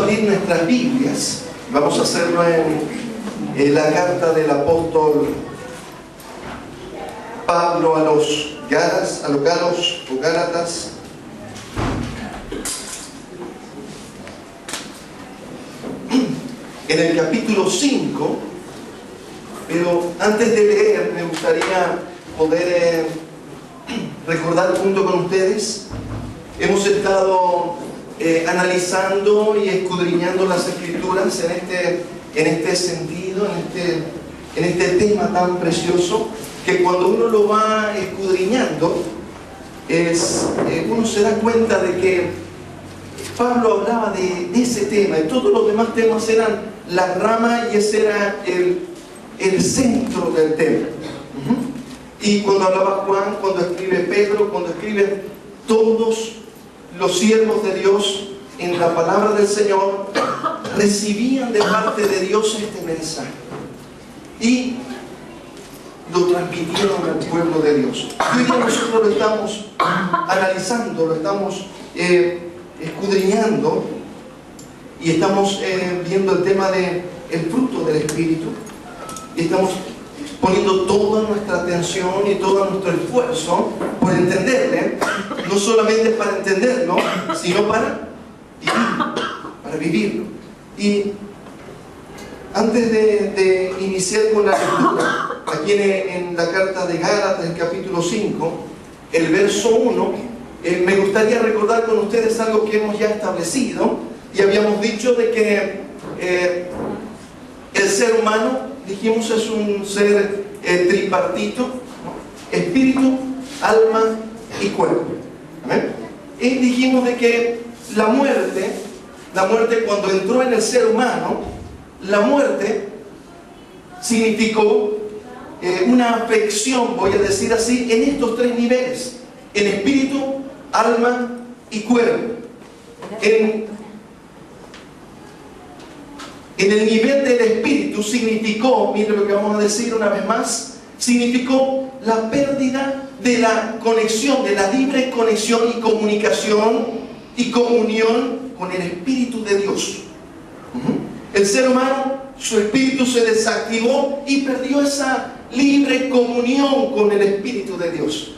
abrir nuestras Biblias. Vamos a hacerlo en la carta del apóstol Pablo a los Galos o Gálatas. En el capítulo 5, pero antes de leer me gustaría poder recordar junto con ustedes. Hemos estado analizando y escudriñando las Escrituras en este sentido, en este tema tan precioso, que cuando uno lo va escudriñando, uno se da cuenta de que Pablo hablaba de ese tema, y todos los demás temas eran la rama, y ese era el centro del tema. Y cuando hablaba Juan, cuando escribe Pedro, cuando escriben todos los siervos de Dios en la palabra del Señor, recibían de parte de Dios este mensaje y lo transmitieron al pueblo de Dios. Y hoy día nosotros lo estamos analizando, lo estamos escudriñando, y estamos viendo el tema del fruto del Espíritu, y estamos poniendo toda nuestra atención y todo nuestro esfuerzo por entenderle, no solamente para entenderlo, sino para vivirlo. Y antes de iniciar con la lectura, aquí en la carta de Gálatas, el capítulo 5, el verso 1, me gustaría recordar con ustedes algo que hemos ya establecido, y habíamos dicho de que el ser humano, dijimos, es un ser tripartito, ¿no? Espíritu, alma y cuerpo. ¿Amén? Y dijimos de que la muerte cuando entró en el ser humano, la muerte significó una afección, voy a decir así, en estos tres niveles: en espíritu, alma y cuerpo. En el nivel del espíritu significó, mire lo que vamos a decir una vez más, significó la pérdida de la conexión, de la libre conexión y comunicación y comunión con el Espíritu de Dios. El ser humano, su espíritu se desactivó y perdió esa libre comunión con el Espíritu de Dios.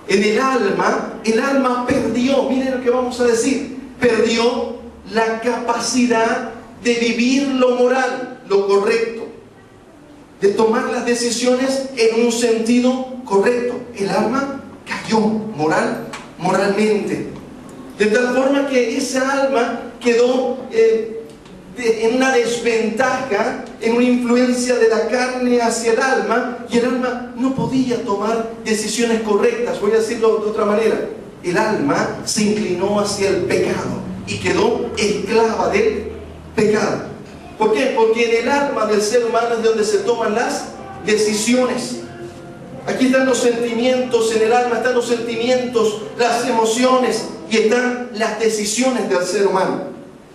En el alma perdió, miren lo que vamos a decir, perdió la capacidad de vivir lo moral, lo correcto, de tomar las decisiones en un sentido correcto. El alma cayó moralmente, de tal forma que esa alma quedó en una desventaja, en una influencia de la carne hacia el alma, y el alma no podía tomar decisiones correctas. Voy a decirlo de otra manera: el alma se inclinó hacia el pecado y quedó esclava del pecado. ¿Por qué? Porque en el alma del ser humano es donde se toman las decisiones. Aquí están los sentimientos, en el alma están los sentimientos, las emociones, y están las decisiones del ser humano.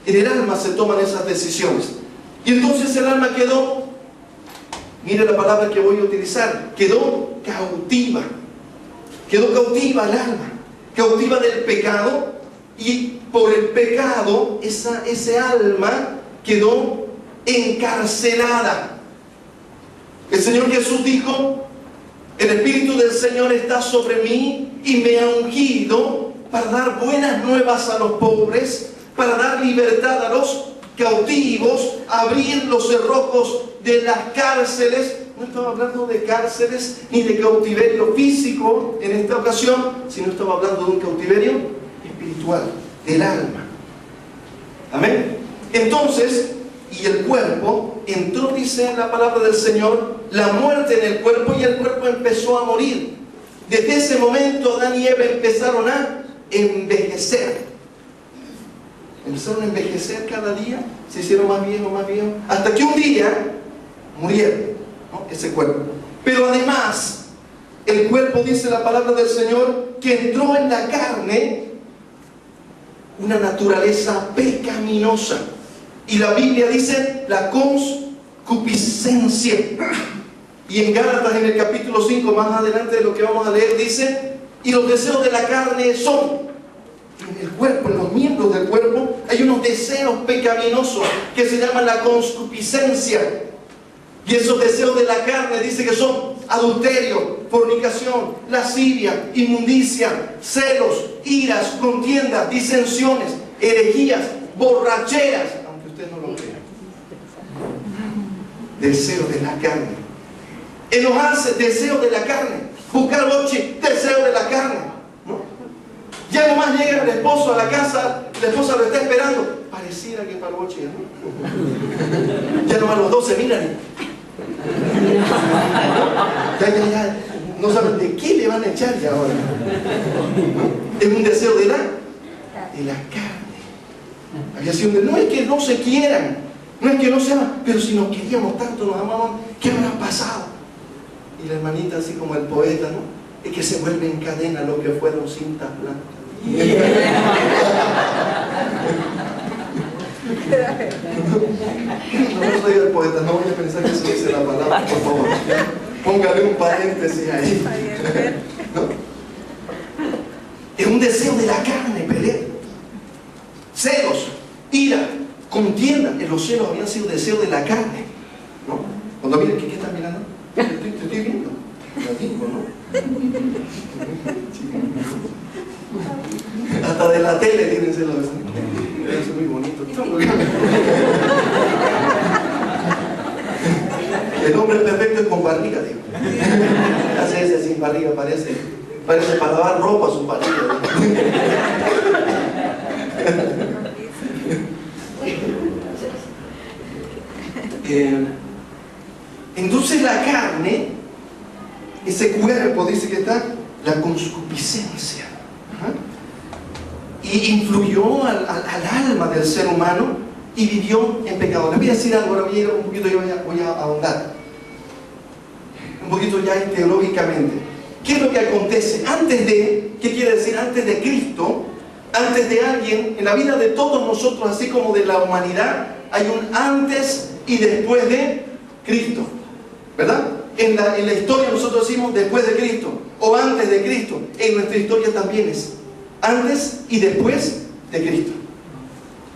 En el alma se toman esas decisiones. Y entonces el alma quedó, mire la palabra que voy a utilizar, quedó cautiva. Quedó cautiva el alma, cautiva del pecado. Y por el pecado, ese alma quedó encarcelada. El Señor Jesús dijo: el Espíritu del Señor está sobre mí y me ha ungido para dar buenas nuevas a los pobres, para dar libertad a los cautivos, abrir los cerrojos de las cárceles. No estaba hablando de cárceles ni de cautiverio físico en esta ocasión, sino estaba hablando de un cautiverio espiritual, del alma. Amén. Entonces, y el cuerpo entró, dice la palabra del Señor, la muerte en el cuerpo, y el cuerpo empezó a morir. Desde ese momento Adán y Eva empezaron a envejecer. Empezaron a envejecer cada día, se hicieron más viejos, hasta que un día murieron, ¿no? Ese cuerpo. Pero además, el cuerpo, dice la palabra del Señor, que entró en la carne una naturaleza pecaminosa. Y la Biblia dice la concupiscencia. Y en Gálatas, en el capítulo 5, más adelante de lo que vamos a leer, dice: y los deseos de la carne son en el cuerpo, en los miembros del cuerpo, hay unos deseos pecaminosos que se llaman la concupiscencia. Y esos deseos de la carne dice que son adulterio, fornicación, lascivia, inmundicia, celos, iras, contiendas, disensiones, herejías, borracheras, aunque usted no lo crea. Deseos de la carne. Enojarse, deseo de la carne. Buscar boche, deseo de la carne, ¿no? Ya nomás llega el esposo a la casa, la esposa lo está esperando. Pareciera que para el boche, ¿no? Ya nomás los dos se miran y... Ya. No saben de qué le van a echar ya ahora, ¿no? Es un deseo de la carne. Había sido no es que no se quieran, no es que no se aman, pero si nos queríamos tanto, nos amaban, ¿qué habrá pasado? Y la hermanita, así como el poeta, ¿no? Es que se vuelve en cadena lo que fueron cintas blancas. No soy el poeta, no voy a pensar que eso dice la palabra, por favor. Póngale un paréntesis ahí. ¿No? Es un deseo de la carne, pelea. Celos, ira, contienda. En los celos habían sido deseos de la carne, ¿no? Cuando miren, ¿qué están mirando? Te estoy viendo. Lo mismo, ¿no? Hasta de la tele tienen celos. Es muy bonito. El hombre perfecto es con barriga, digo. Hace ese sin barriga, parece para lavar ropa su barriga. Entonces la carne, ese cuerpo, dice que está la concupiscencia. Y influyó al alma del ser humano y vivió en pecado. Les voy a decir algo, ahora voy a ir un poquito, yo voy a ahondar un poquito ya teológicamente. ¿Qué es lo que acontece? Antes de, ¿qué quiere decir? Antes de Cristo, antes de alguien, en la vida de todos nosotros, así como de la humanidad, hay un antes y después de Cristo, ¿verdad? En la historia nosotros decimos después de Cristo o antes de Cristo. En nuestra historia también es antes y después de Cristo.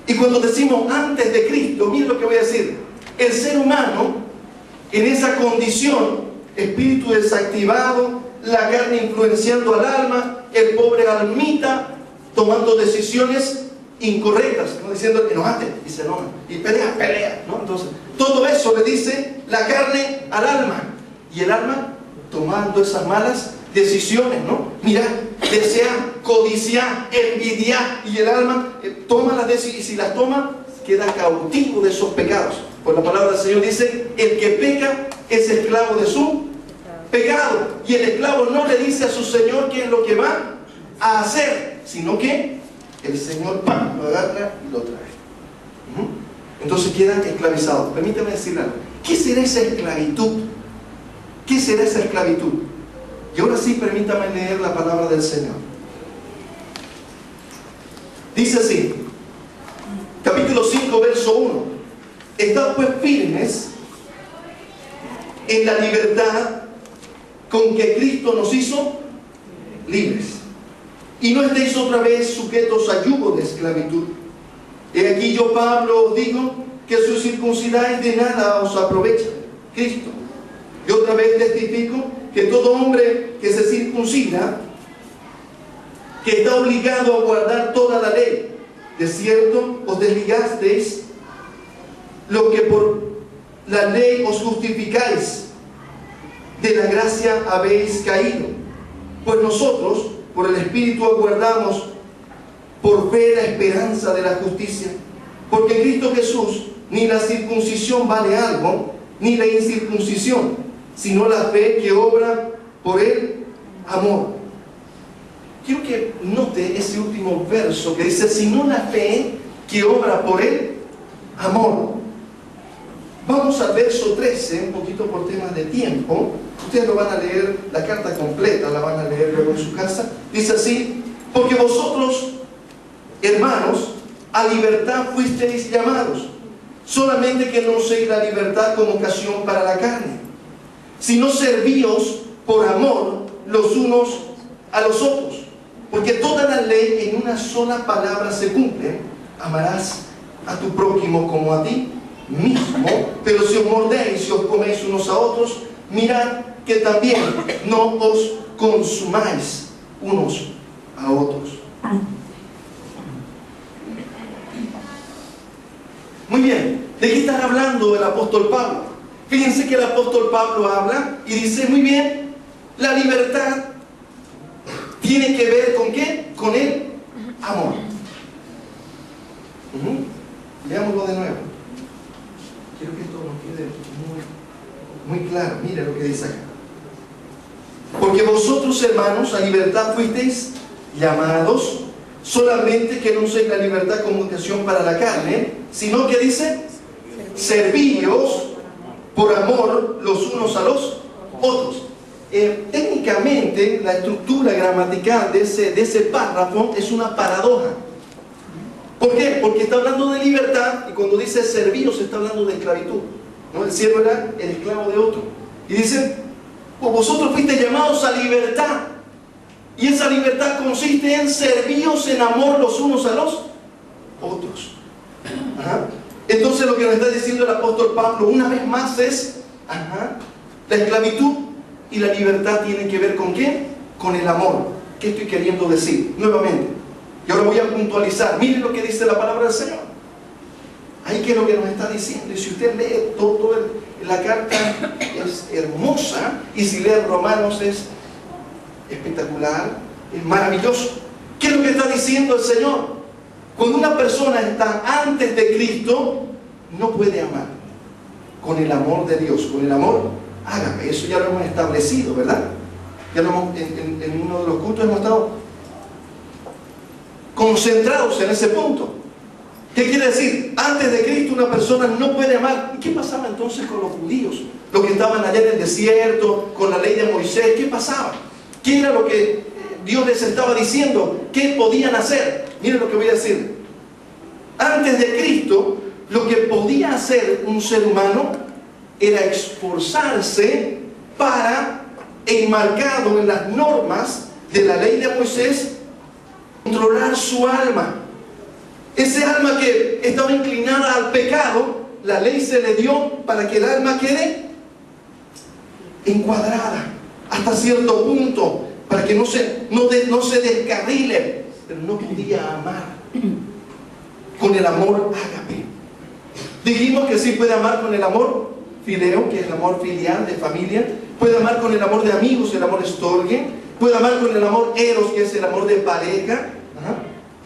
Y cuando decimos antes de Cristo, miren lo que voy a decir. El ser humano, en esa condición, espíritu desactivado, la carne influenciando al alma, el pobre almita tomando decisiones incorrectas, ¿no? Diciendo enojate y se enoja, y pelea, ¿no? Entonces, todo eso le dice la carne al alma, y el alma tomando esas malas decisiones, ¿no? Mira, desear, codiciar, envidiar, y el alma toma las decisiones, y si las toma, queda cautivo de esos pecados. Por la palabra del Señor dice, el que peca es esclavo de su pecado, y el esclavo no le dice a su Señor qué es lo que va a hacer, sino que el Señor lo agarra y lo trae. Entonces quedan esclavizados. Permítame decir algo. ¿Qué será esa esclavitud? ¿Qué será esa esclavitud? Y ahora sí, permítame leer la palabra del Señor. Dice así, capítulo 5, verso 1. Estad pues firmes en la libertad con que Cristo nos hizo libres. Y no estéis otra vez sujetos a yugo de esclavitud. He aquí yo, Pablo, os digo que si os circuncidáis de nada os aprovecha Cristo. Y otra vez testifico que todo hombre que se circuncida, que está obligado a guardar toda la ley, de cierto os desligasteis lo que por la ley os justificáis, de la gracia habéis caído. Pues nosotros, por el Espíritu, aguardamos por fe la esperanza de la justicia. Porque en Cristo Jesús ni la circuncisión vale algo, ni la incircuncisión, sino la fe que obra por el amor. Quiero que note ese último verso que dice, sino la fe que obra por el amor. Vamos al verso 13, un poquito por temas de tiempo. Ustedes lo van a leer, la carta completa la van a leer luego en su casa. Dice así, porque vosotros, hermanos, a libertad fuisteis llamados, solamente que no uséis la libertad como ocasión para la carne, sino servíos por amor los unos a los otros. Porque toda la ley en una sola palabra se cumple: amarás a tu prójimo como a ti mismo. Pero si os mordéis, si os coméis unos a otros, mirad que también no os consumáis unos a otros. Muy bien, ¿de qué está hablando el apóstol Pablo? Fíjense que el apóstol Pablo habla y dice, muy bien, la libertad tiene que ver ¿con qué? Con el amor. Veámoslo de nuevo. Quiero que esto nos quede muy claro. Mire lo que dice acá. Porque vosotros, hermanos, a libertad fuisteis llamados, solamente que no uséis la libertad como ocasión para la carne, sino que dice, servíos por amor los unos a los otros. Técnicamente, la estructura gramatical de ese párrafo es una paradoja. ¿Por qué? Porque está hablando de libertad, y cuando dice servíos está hablando de esclavitud, ¿no? El siervo era el esclavo de otro. Y dice, pues vosotros fuisteis llamados a libertad, y esa libertad consiste en servíos en amor los unos a los otros. Entonces lo que nos está diciendo el apóstol Pablo una vez más es, la esclavitud y la libertad tienen que ver ¿con qué? Con el amor. ¿Qué estoy queriendo decir? Nuevamente, y ahora voy a puntualizar. Miren lo que dice la palabra del Señor. Ahí que es lo que nos está diciendo. Y si usted lee la carta, es hermosa. Y si lee Romanos, es espectacular, es maravilloso. ¿Qué es lo que está diciendo el Señor? Cuando una persona está antes de Cristo, no puede amar con el amor de Dios, con el amor ágape. Eso ya lo hemos establecido, ¿verdad? Ya lo hemos, en uno de los cultos hemos estado concentrados en ese punto. ¿Qué quiere decir? Antes de Cristo una persona no puede amar. ¿Y qué pasaba entonces con los judíos? Los que estaban allá en el desierto, con la ley de Moisés, ¿qué pasaba? ¿Qué era lo que Dios les estaba diciendo? ¿Qué podían hacer? Miren lo que voy a decir. Antes de Cristo, lo que podía hacer un ser humano era esforzarse para, enmarcado en las normas de la ley de Moisés, controlar su alma. Ese alma que estaba inclinada al pecado, la ley se le dio para que el alma quede encuadrada hasta cierto punto, para que no se descarrile, pero no podía amar con el amor ágape. Dijimos que sí puede amar con el amor fileo, que es el amor filial de familia, puede amar con el amor de amigos, el amor estorgue, puede amar con el amor eros, que es el amor de pareja,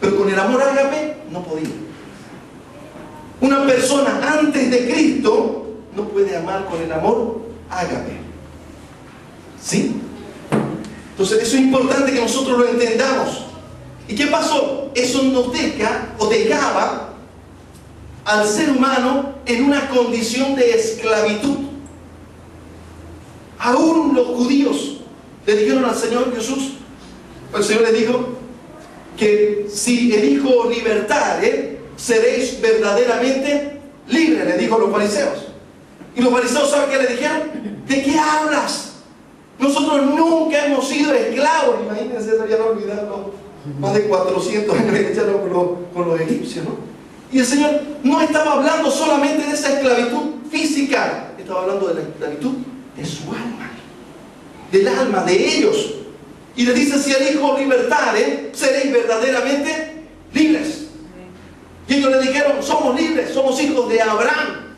pero con el amor ágape no podía. Una persona antes de Cristo no puede amar con el amor ágape. ¿Sí? Entonces eso es importante que nosotros lo entendamos. ¿Y qué pasó? Eso nos deja o dejaba al ser humano en una condición de esclavitud. Aún los judíos le dijeron al Señor Jesús, el Señor le dijo que si elijo libertad, seréis verdaderamente libres, le dijo a los fariseos. Y los fariseos, ¿saben qué le dijeron? ¿De qué hablas? Nosotros nunca hemos sido esclavos. Imagínense, eso ya no olvidaron, más de 400 años con los egipcios, ¿no? Y el Señor no estaba hablando solamente de esa esclavitud física, estaba hablando de la esclavitud de su alma, del alma de ellos. Y le dice, si elijo libertad, seréis verdaderamente libres. Y ellos le dijeron, somos libres, somos hijos de Abraham,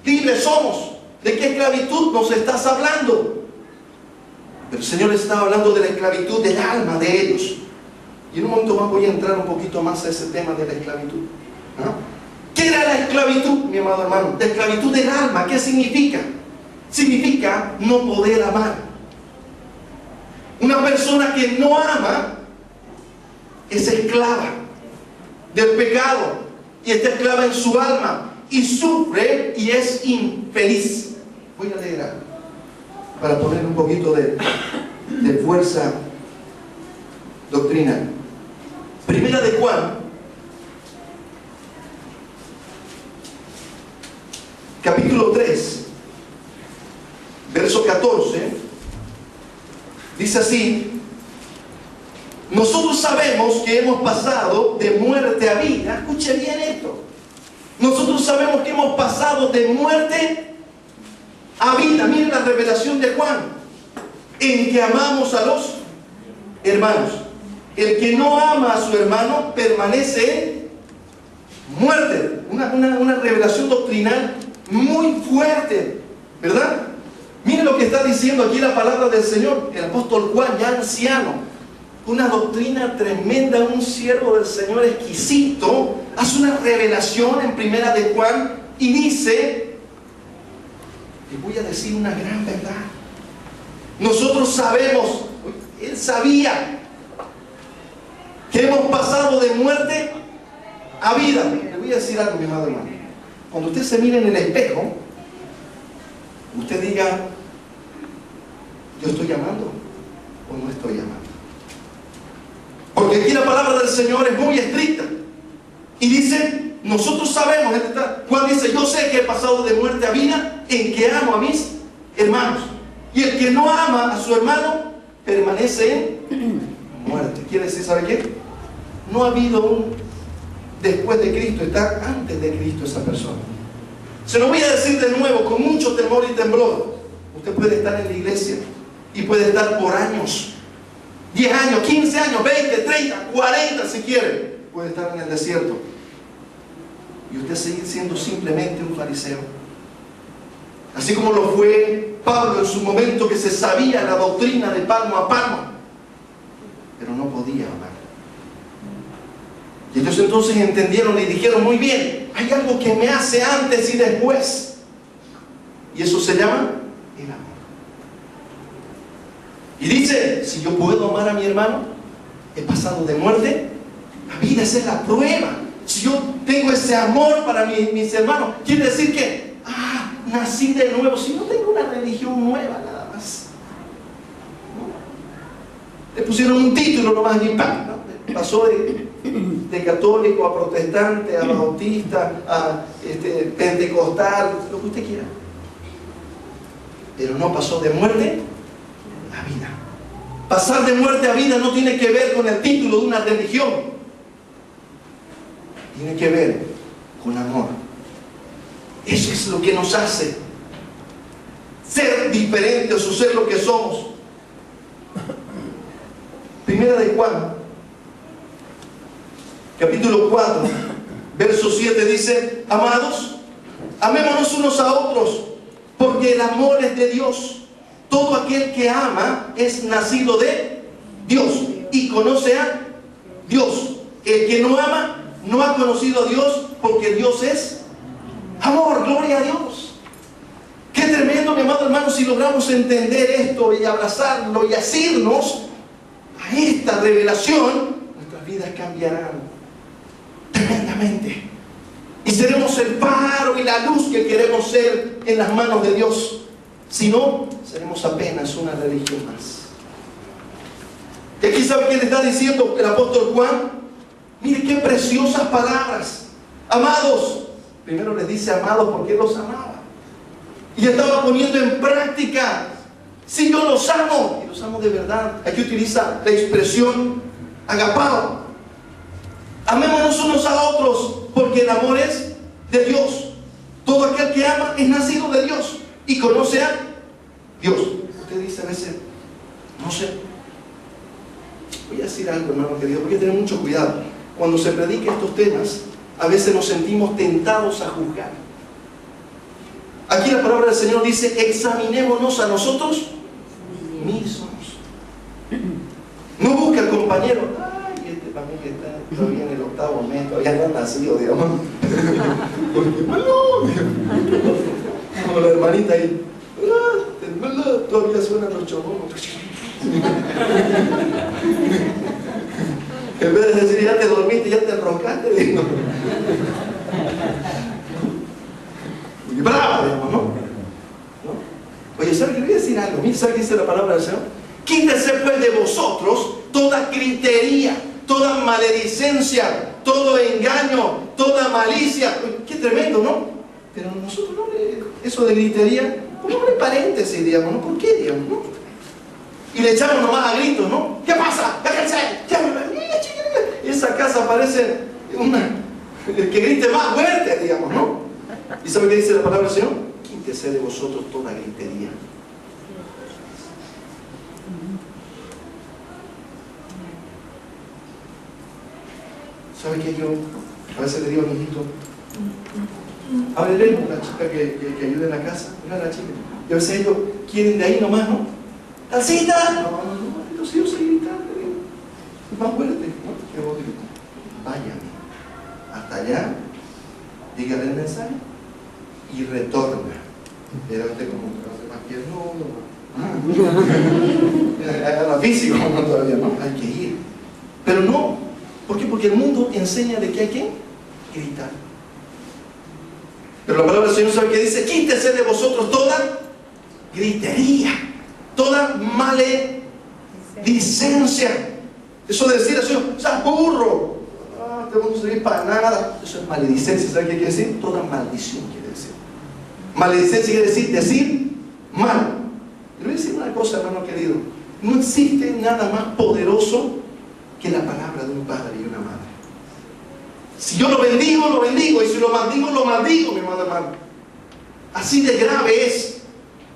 libres somos. ¿De qué esclavitud nos estás hablando? Pero el Señor estaba hablando de la esclavitud del alma de ellos. Y en un momento más voy a entrar un poquito más a ese tema de la esclavitud. ¿Qué era la esclavitud, mi amado hermano? La esclavitud del alma, ¿qué significa? Significa no poder amar. Una persona que no ama es esclava del pecado y está esclava en su alma y sufre y es infeliz. Voy a leer algo para poner un poquito de fuerza doctrinal. Primera de Juan, capítulo 3, verso 14, dice así: Nosotros sabemos que hemos pasado de muerte a vida. Escuche bien esto. Nosotros sabemos que hemos pasado de muerte a vida. Miren la revelación de Juan. En que amamos a los hermanos. El que no ama a su hermano permanece en muerte. Una revelación doctrinal muy fuerte, ¿verdad? Miren lo que está diciendo aquí la palabra del Señor. El apóstol Juan, ya anciano. Una doctrina tremenda, un siervo del Señor exquisito, hace una revelación en primera de Juan y dice, les voy a decir una gran verdad. Nosotros sabemos, él sabía que hemos pasado de muerte a vida. Le voy a decir algo, mi amado hermano. Cuando usted se mire en el espejo, usted diga, ¿yo estoy amando o no estoy amando? Porque aquí la palabra del Señor es muy estricta. Y dice, nosotros sabemos, Juan dice, yo sé que he pasado de muerte a vida en que amo a mis hermanos. Y el que no ama a su hermano permanece en muerte. Quiere decir, ¿sabe qué? No ha habido un después de Cristo, está antes de Cristo esa persona. Se lo voy a decir de nuevo, con mucho temor y temblor. Usted puede estar en la iglesia y puede estar por años. 10 años, 15 años, 20, 30, 40 si quiere. Puede estar en el desierto. Y usted seguir siendo simplemente un fariseo. Así como lo fue Pablo en su momento, que se sabía la doctrina de palmo a palmo, pero no podía amar. Y ellos entonces entendieron y dijeron, muy bien, hay algo que me hace antes y después. Y eso se llama el amor. Y dice, si yo puedo amar a mi hermano, he pasado de muerte a vida. Esa es la prueba. Si yo tengo ese amor para mis hermanos, quiere decir que nací de nuevo. Si no tengo una religión nueva nada más, ¿no? Le pusieron un título nomás y ¡pam! ¿No? Pasó de católico a protestante, a bautista, a pentecostal, lo que usted quiera. Pero no pasó de muerte a vida. Pasar de muerte a vida no tiene que ver con el título de una religión. Tiene que ver con amor. Eso es lo que nos hace ser diferentes o ser lo que somos. Primera de Juan, capítulo 4, verso 7 dice, amados, amémonos unos a otros, porque el amor es de Dios. Todo aquel que ama es nacido de Dios y conoce a Dios. El que no ama no ha conocido a Dios, porque Dios es amor. Gloria a Dios. Qué tremendo, mi amado hermano, si logramos entender esto y abrazarlo y asirnos a esta revelación, nuestras vidas cambiarán tremendamente y seremos el faro y la luz que queremos ser en las manos de Dios. Si no, seremos apenas una religión más. Y aquí, ¿sabe qué le está diciendo el apóstol Juan? Mire qué preciosas palabras. Amados. Primero les dice amados porque él los amaba. Y estaba poniendo en práctica. Si yo los amo, y los amo de verdad. Aquí utiliza la expresión agapao. Amémonos unos a otros, porque el amor es de Dios. Todo aquel que ama es nacido de Dios y conoce a Dios. Usted dice a veces, no sé. Voy a decir algo, hermano querido, voy a tener mucho cuidado. Cuando se predica estos temas, a veces nos sentimos tentados a juzgar. Aquí la palabra del Señor dice, examinémonos a nosotros mismos. No busque al compañero. Ay, este para mí que está todavía en el octavo mes, todavía no ha nacido, digamos. Como la hermanita ahí. Todavía suenan los chobonos. En vez de decir, ya te dormiste, ya te enroscaste, digo. Muy bravo, digamos, ¿no? Oye, ¿sabe qué? Le voy a decir algo. Mira, ¿sabe qué dice la palabra del Señor? Quítese pues de vosotros toda gritería, toda maledicencia, todo engaño, toda malicia. Qué tremendo, ¿no? Pero nosotros no eso de gritería, pongámosle paréntesis, digamos, ¿no? ¿Por qué, digamos, no? Y le echamos nomás a gritos, ¿no? ¿Qué pasa? Déjense, ¿qué parece el que grite más fuerte, digamos, ¿no? ¿Y sabe qué dice la palabra del Señor? Quítese de vosotros toda gritería. ¿Sabe qué? Yo a veces le digo a mi hijito, háblele a la chica que ayude en la casa, mira a la chica. Y a veces ellos quieren de ahí nomás, ¿no? ¡Tacita! No, los hijos se gritan, más fuerte, ¿no? Que vos digo, váyame hasta allá, dígale el mensaje y retorna. Era usted como que hace más que no. Era físico, no todavía, ¿no? Hay que ir. Pero no. ¿Por qué? Porque el mundo enseña de que hay que gritar. Pero la palabra del Señor, ¿sabe qué dice? Quítese de vosotros toda gritería, toda maledicencia. Eso de decir así, ¡seas burro! Te vamos a servir para nada. Eso es maledicencia. ¿Sabe qué quiere decir? Toda maldición quiere decir. Maledicencia quiere decir mal. Le voy a decir una cosa, hermano querido. No existe nada más poderoso que la palabra de un padre y una madre. Si yo lo bendigo, lo bendigo. Y si lo maldigo, mi hermano. Así de grave es.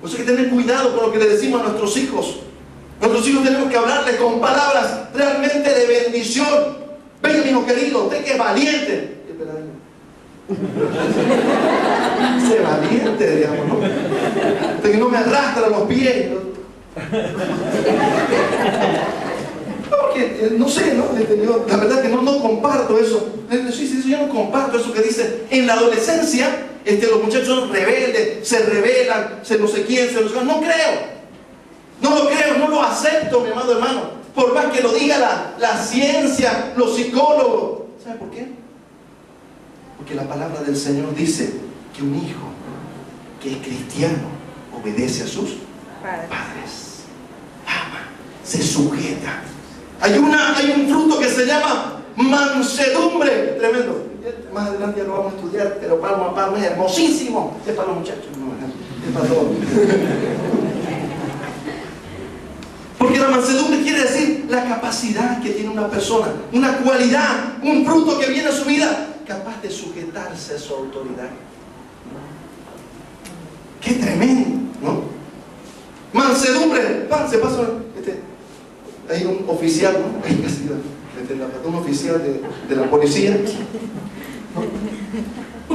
Por eso hay que tener cuidado con lo que le decimos a nuestros hijos. Nuestros hijos tenemos que hablarles con palabras realmente de bendición. Venga, mi hijo querido, usted que es valiente. Sé valiente, digamos, ¿no? Usted que no me arrastra los pies. Porque, no sé, ¿no? Yo, la verdad que no comparto eso. Sí, yo no comparto eso que dice en la adolescencia, los muchachos son rebeldes, se rebelan, no sé quién, no creo. No lo creo, no lo acepto, mi amado hermano. Por más que lo diga la ciencia, los psicólogos. ¿Sabe por qué? Porque la palabra del Señor dice que un hijo que es cristiano obedece a sus padres. Ama, se sujeta. Hay un fruto que se llama mansedumbre. Tremendo. Más adelante ya lo vamos a estudiar, pero palmo a palmo es hermosísimo. Es para los muchachos, no, es para todos. Porque la mansedumbre quiere decir la capacidad que tiene una persona, una cualidad, un fruto que viene a su vida, capaz de sujetarse a su autoridad. ¡Qué tremendo! ¿No? Mansedumbre. Se pasa hay un oficial, ¿no? Un oficial de la policía, ¿no?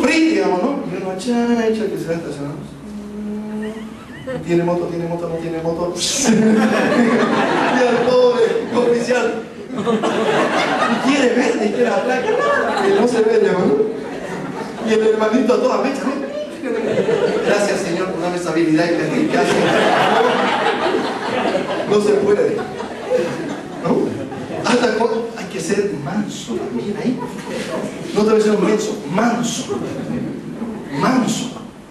Free, digamos, ¿no? Y uno echa que se va estacionando. ¿Tiene moto, no tiene moto? Y el pobre oficial quiere ver, y quiere hablar, que no se ve, ¿no? Y el hermanito a toda mecha, ¿no? Gracias, Señor, por darme esa habilidad y dedicación. No se puede, ¿no? Hay que ser manso también ahí. No debe ser un menso, manso.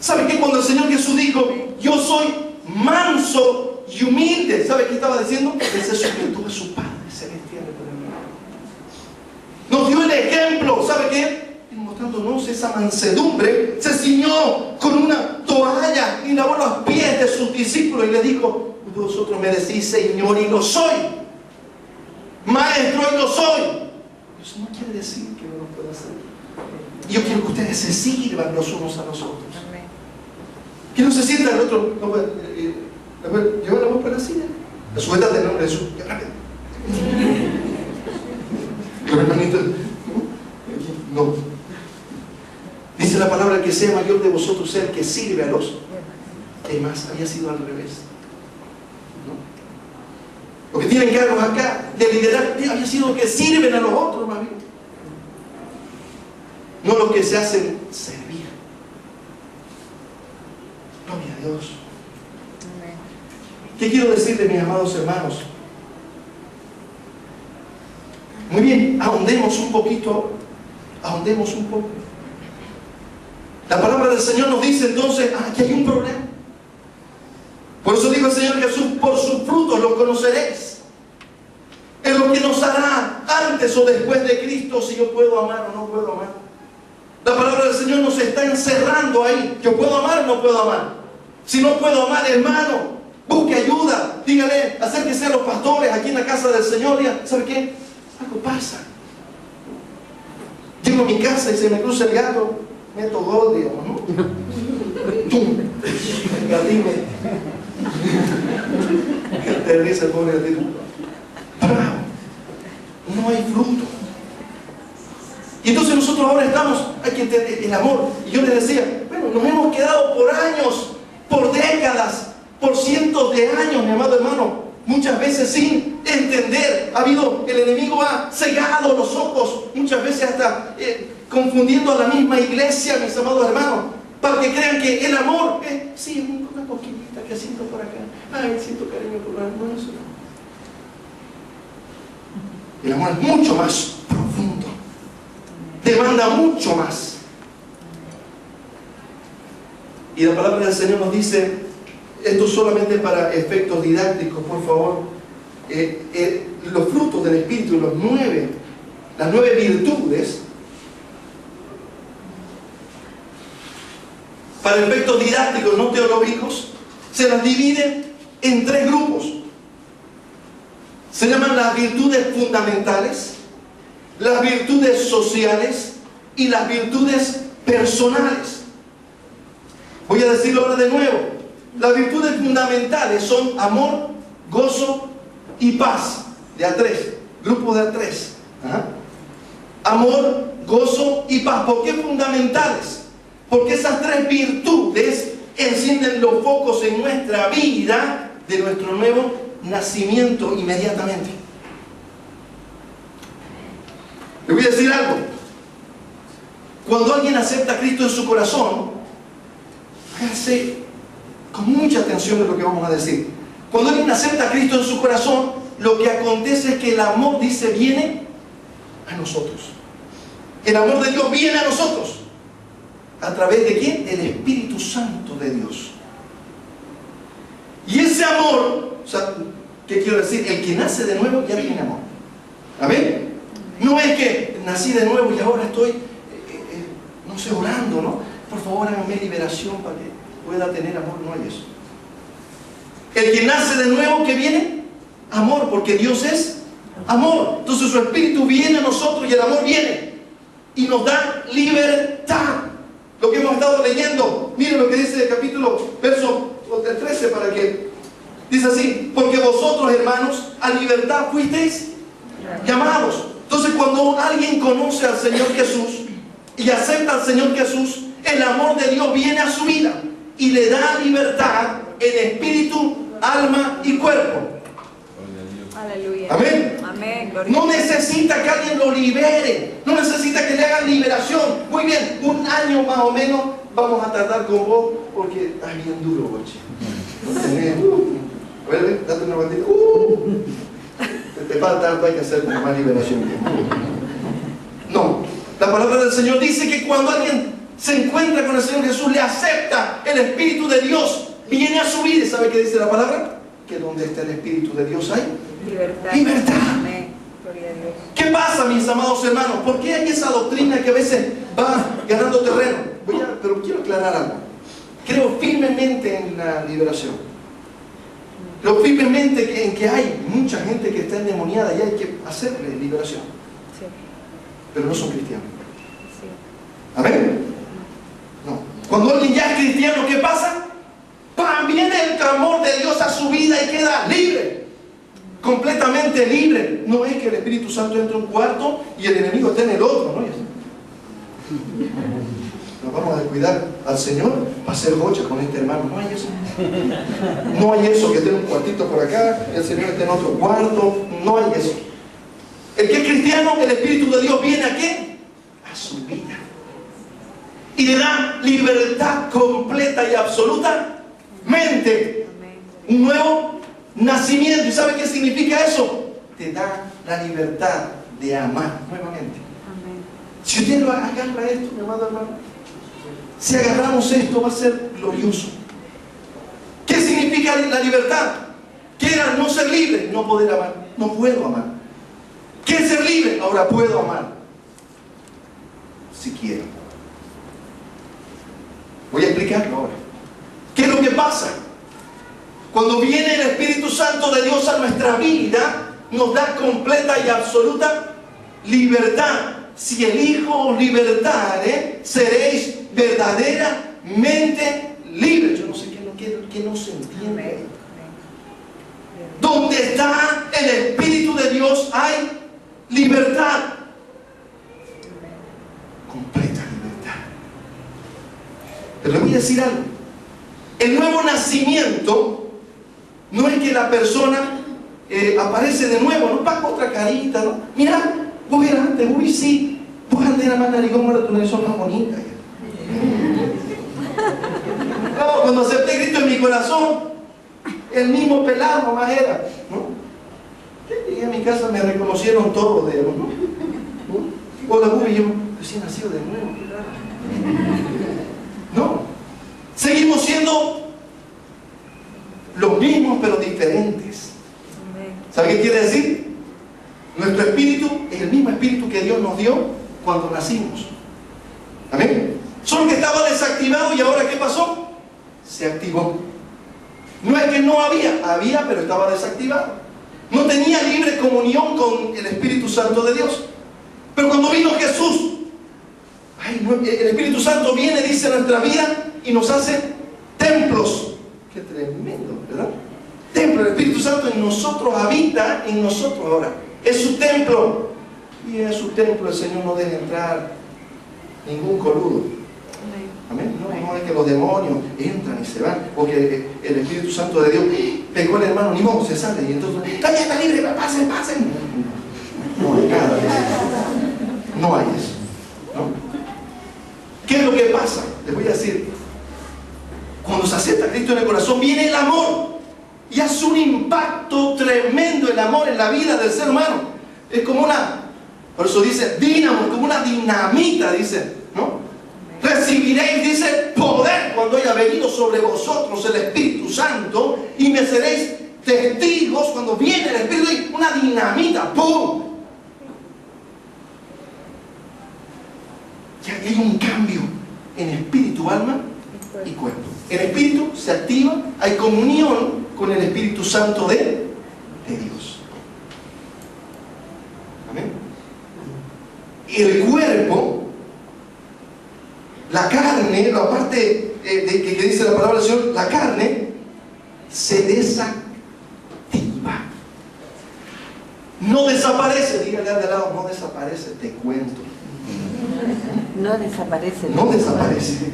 ¿Sabe qué? Cuando el Señor Jesús dijo, yo soy manso y humilde, ¿sabe qué estaba diciendo? Él se sujetó a su Padre celestial. Nos dio el ejemplo, ¿sabe qué? Mostrándonos esa mansedumbre, se ciñó con una toalla y lavó los pies de sus discípulos y le dijo, vosotros me decís Señor y lo soy, Maestro y lo soy. Eso no quiere decir que no lo pueda hacer. Yo quiero que ustedes se sirvan los unos a los otros. Que no se sienta el otro, no puede, lleva la voz para la silla, suéltate el nombre de Jesús, rápido. Los hermanitos, no. Dice la palabra, que sea mayor de vosotros sea el que sirve a los demás. Había sido al revés, ¿no? Los que tienen cargos acá de liderar había sido los que sirven a los otros, más bien, no los que se hacen servir. Gloria a Dios. ¿Qué quiero decirle, mis amados hermanos? Muy bien, ahondemos un poco. La palabra del Señor nos dice entonces que hay un problema. Por eso dijo el Señor Jesús, por sus frutos los conoceréis. Es lo que nos hará antes o después de Cristo, si yo puedo amar o no puedo amar. La palabra del Señor nos está encerrando ahí. ¿Yo puedo amar o no puedo amar? Si no puedo amar, hermano, busque ayuda. Dígale, acérquese a los pastores aquí en la casa del Señor. Diga, ¿sabe qué? Algo pasa. llego a mi casa y se me cruza el gato, meto gol, digamos, ¿no? ¡Pum! El gatito. Te risa el pobre gatito. ¡Bravo! No hay fruto. Y entonces nosotros ahora estamos, hay que entender el amor. Y yo les decía, bueno, nos hemos quedado por años, por décadas, por cientos de años, mi amado hermano, muchas veces sin entender. El enemigo ha cegado los ojos, muchas veces hasta confundiendo a la misma iglesia, mis amados hermanos, para que crean que el amor es, sí, una cosquillita que siento por acá, ay, siento cariño por la no, eso no. El amor es mucho más profundo, demanda mucho más. Y la palabra del Señor nos dice, esto solamente para efectos didácticos, por favor, los frutos del Espíritu, las 9 virtudes, para efectos didácticos, no teológicos, se las divide en 3 grupos. Se llaman las virtudes fundamentales, las virtudes sociales y las virtudes personales. Voy a decirlo ahora de nuevo. Las virtudes fundamentales son amor, gozo y paz. De A3, grupo de A3. ¿Ah? Amor, gozo y paz. ¿Por qué fundamentales? Porque esas 3 virtudes encienden los focos en nuestra vida de nuestro nuevo nacimiento inmediatamente. Le voy a decir algo. Cuando alguien acepta a Cristo en su corazón, hágase con mucha atención de lo que vamos a decir. Cuando alguien acepta a Cristo en su corazón, lo que acontece es que el amor, dice, viene a nosotros. El amor de Dios viene a nosotros. ¿A través de quién? El Espíritu Santo de Dios. Y ese amor, o sea, ¿qué quiero decir? El que nace de nuevo ya tiene amor. ¿Amén? No es que nací de nuevo y ahora estoy, no sé, orando, ¿no? Por favor, háganme liberación para que pueda tener amor. No hay eso. El que nace de nuevo, ¿qué viene? Amor, porque Dios es amor. Entonces su Espíritu viene a nosotros y el amor viene y nos da libertad. Lo que hemos estado leyendo, miren lo que dice el capítulo, verso 13, para que dice así: porque vosotros, hermanos, a libertad fuisteis llamados. Entonces, cuando alguien conoce al Señor Jesús y acepta al Señor Jesús, el amor de Dios viene a su vida y le da libertad en espíritu, alma y cuerpo. Aleluya. Amén. Amén. No necesita que alguien lo libere, no necesita que le hagan liberación. Muy bien, 1 año más o menos vamos a tratar con vos, porque estás bien duro, boche. No tenés, a ver, date una batida. Te falta algo, hay que hacer como más liberación. No, la palabra del Señor dice que cuando alguien se encuentra con el Señor Jesús, le acepta el Espíritu de Dios, viene a su vida. ¿Y sabe qué dice la palabra? Que donde está el Espíritu de Dios hay libertad. libertad. Amén. Gloria a Dios. ¿Qué pasa, mis amados hermanos? ¿Por qué hay esa doctrina que a veces va ganando terreno? Pero quiero aclarar algo. Creo firmemente en la liberación. Creo firmemente en que hay mucha gente que está endemoniada y hay que hacerle liberación. Sí. Pero no son cristianos. Sí. ¿Amén? No. Cuando alguien ya es cristiano, ¿qué pasa? ¡Pam! Viene el clamor de Dios a su vida y queda libre. Completamente libre. No es que el Espíritu Santo entre en un cuarto y el enemigo esté en el otro, ¿no? Nos vamos a descuidar al Señor para hacer gocha con este hermano. No hay eso. No hay eso, que esté en un cuartito por acá, el Señor esté en otro cuarto. No hay eso. El que es cristiano, el Espíritu de Dios viene ¿a qué? A su vida. Y le da libertad completa y absolutamente. Un nuevo nacimiento. ¿Y sabe qué significa eso? Te da la libertad de amar nuevamente. Amén. Si usted lo agarra esto, mi amado hermano, si agarramos esto, va a ser glorioso. ¿Qué significa la libertad? ¿Qué era no ser libre? No poder amar. No puedo amar. ¿Qué es ser libre? Ahora puedo amar. Si quiero. Voy a explicarlo ahora. ¿Qué es lo que pasa? Cuando viene el Espíritu Santo de Dios a nuestra vida, nos da completa y absoluta libertad. si el Hijo os libertare, seréis verdaderamente libres. Yo no sé qué no se entiende. Donde está el Espíritu de Dios hay libertad. Completa libertad. Pero le voy a decir algo. El nuevo nacimiento no es que la persona aparece de nuevo, no pasa otra carita, ¿no? Mira, vos eras antes, uy, sí, vos antes eras más narigón, ahora tu nariz son más bonita. No, cuando acepté Cristo en mi corazón, el mismo pelado nomás era, ¿no? Llegué a mi casa, me reconocieron todos, digamos, ¿no? Hola, Bubi, y yo, recién nacido de nuevo, qué raro. No, seguimos siendo los mismos pero diferentes. ¿Sabe qué quiere decir? Nuestro espíritu es el mismo espíritu que Dios nos dio cuando nacimos. ¿Amén? Solo que estaba desactivado y ahora ¿qué pasó? Se activó. No es que no había, pero estaba desactivado. No tenía libre comunión con el Espíritu Santo de Dios. Pero cuando vino Jesús, el Espíritu Santo viene, dice, a nuestra vida y nos hace templos. Qué tremendo, ¿verdad? Templo, el Espíritu Santo en nosotros habita, en nosotros ahora. Es su templo. Y en su templo el Señor no deja entrar ningún coludo. Amén. No es que los demonios entran y se van, o que el Espíritu Santo de Dios pegó al hermano, ni modo, se sale, y entonces, ya está libre, pasen. No hay nada de eso. No hay eso, ¿no? ¿Qué es lo que pasa? Les voy a decir. Cuando se acepta a Cristo en el corazón, viene el amor. Y hace un impacto tremendo el amor en la vida del ser humano. Es como por eso dice, dínamo, como una dinamita, dice, ¿no? Recibiréis, dice, poder cuando haya venido sobre vosotros el Espíritu Santo y me seréis testigos cuando viene el Espíritu, una dinamita, ¡pum! Ya hay un cambio en espíritu, alma y cuerpo. El espíritu se activa, hay comunión con el Espíritu Santo de Dios. Amén. El cuerpo, la carne, la parte que dice la palabra del Señor, la carne se desactiva. No desaparece, dígale al de lado, no desaparece, te cuento. No desaparece. No desaparece.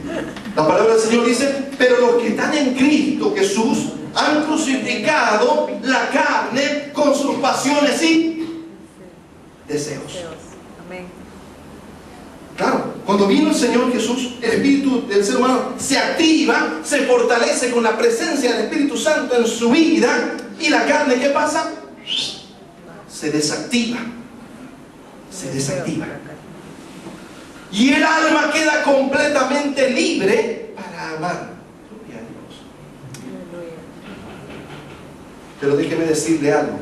La palabra del Señor dice, pero los que están en Cristo Jesús han crucificado la carne con sus pasiones y deseos. Amén. Claro, cuando vino el Señor Jesús, el espíritu del ser humano se activa, se fortalece con la presencia del Espíritu Santo en su vida, y la carne, ¿qué pasa? Se desactiva. Se desactiva. Y el alma queda completamente libre para amar. Gloria a Dios. Pero déjeme decirle algo.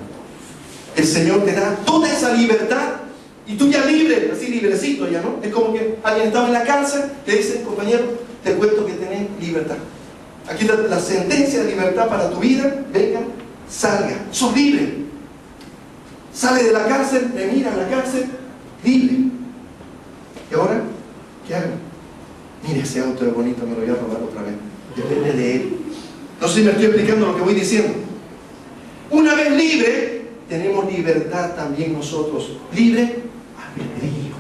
El Señor te da toda esa libertad y tú ya libre, así librecito ya, ¿no? Es como que alguien estaba en la cárcel, te dice, compañero, te cuento que tenés libertad. Aquí la sentencia de libertad para tu vida, venga, salga, sos libre. Sale de la cárcel, me mira en la cárcel, libre. ¿Y ahora qué hago? Mire, ese auto es bonito, me lo voy a robar otra vez. Depende de él. No sé si me estoy explicando lo que voy diciendo. Una vez libre, tenemos libertad también nosotros. Libre albedrío.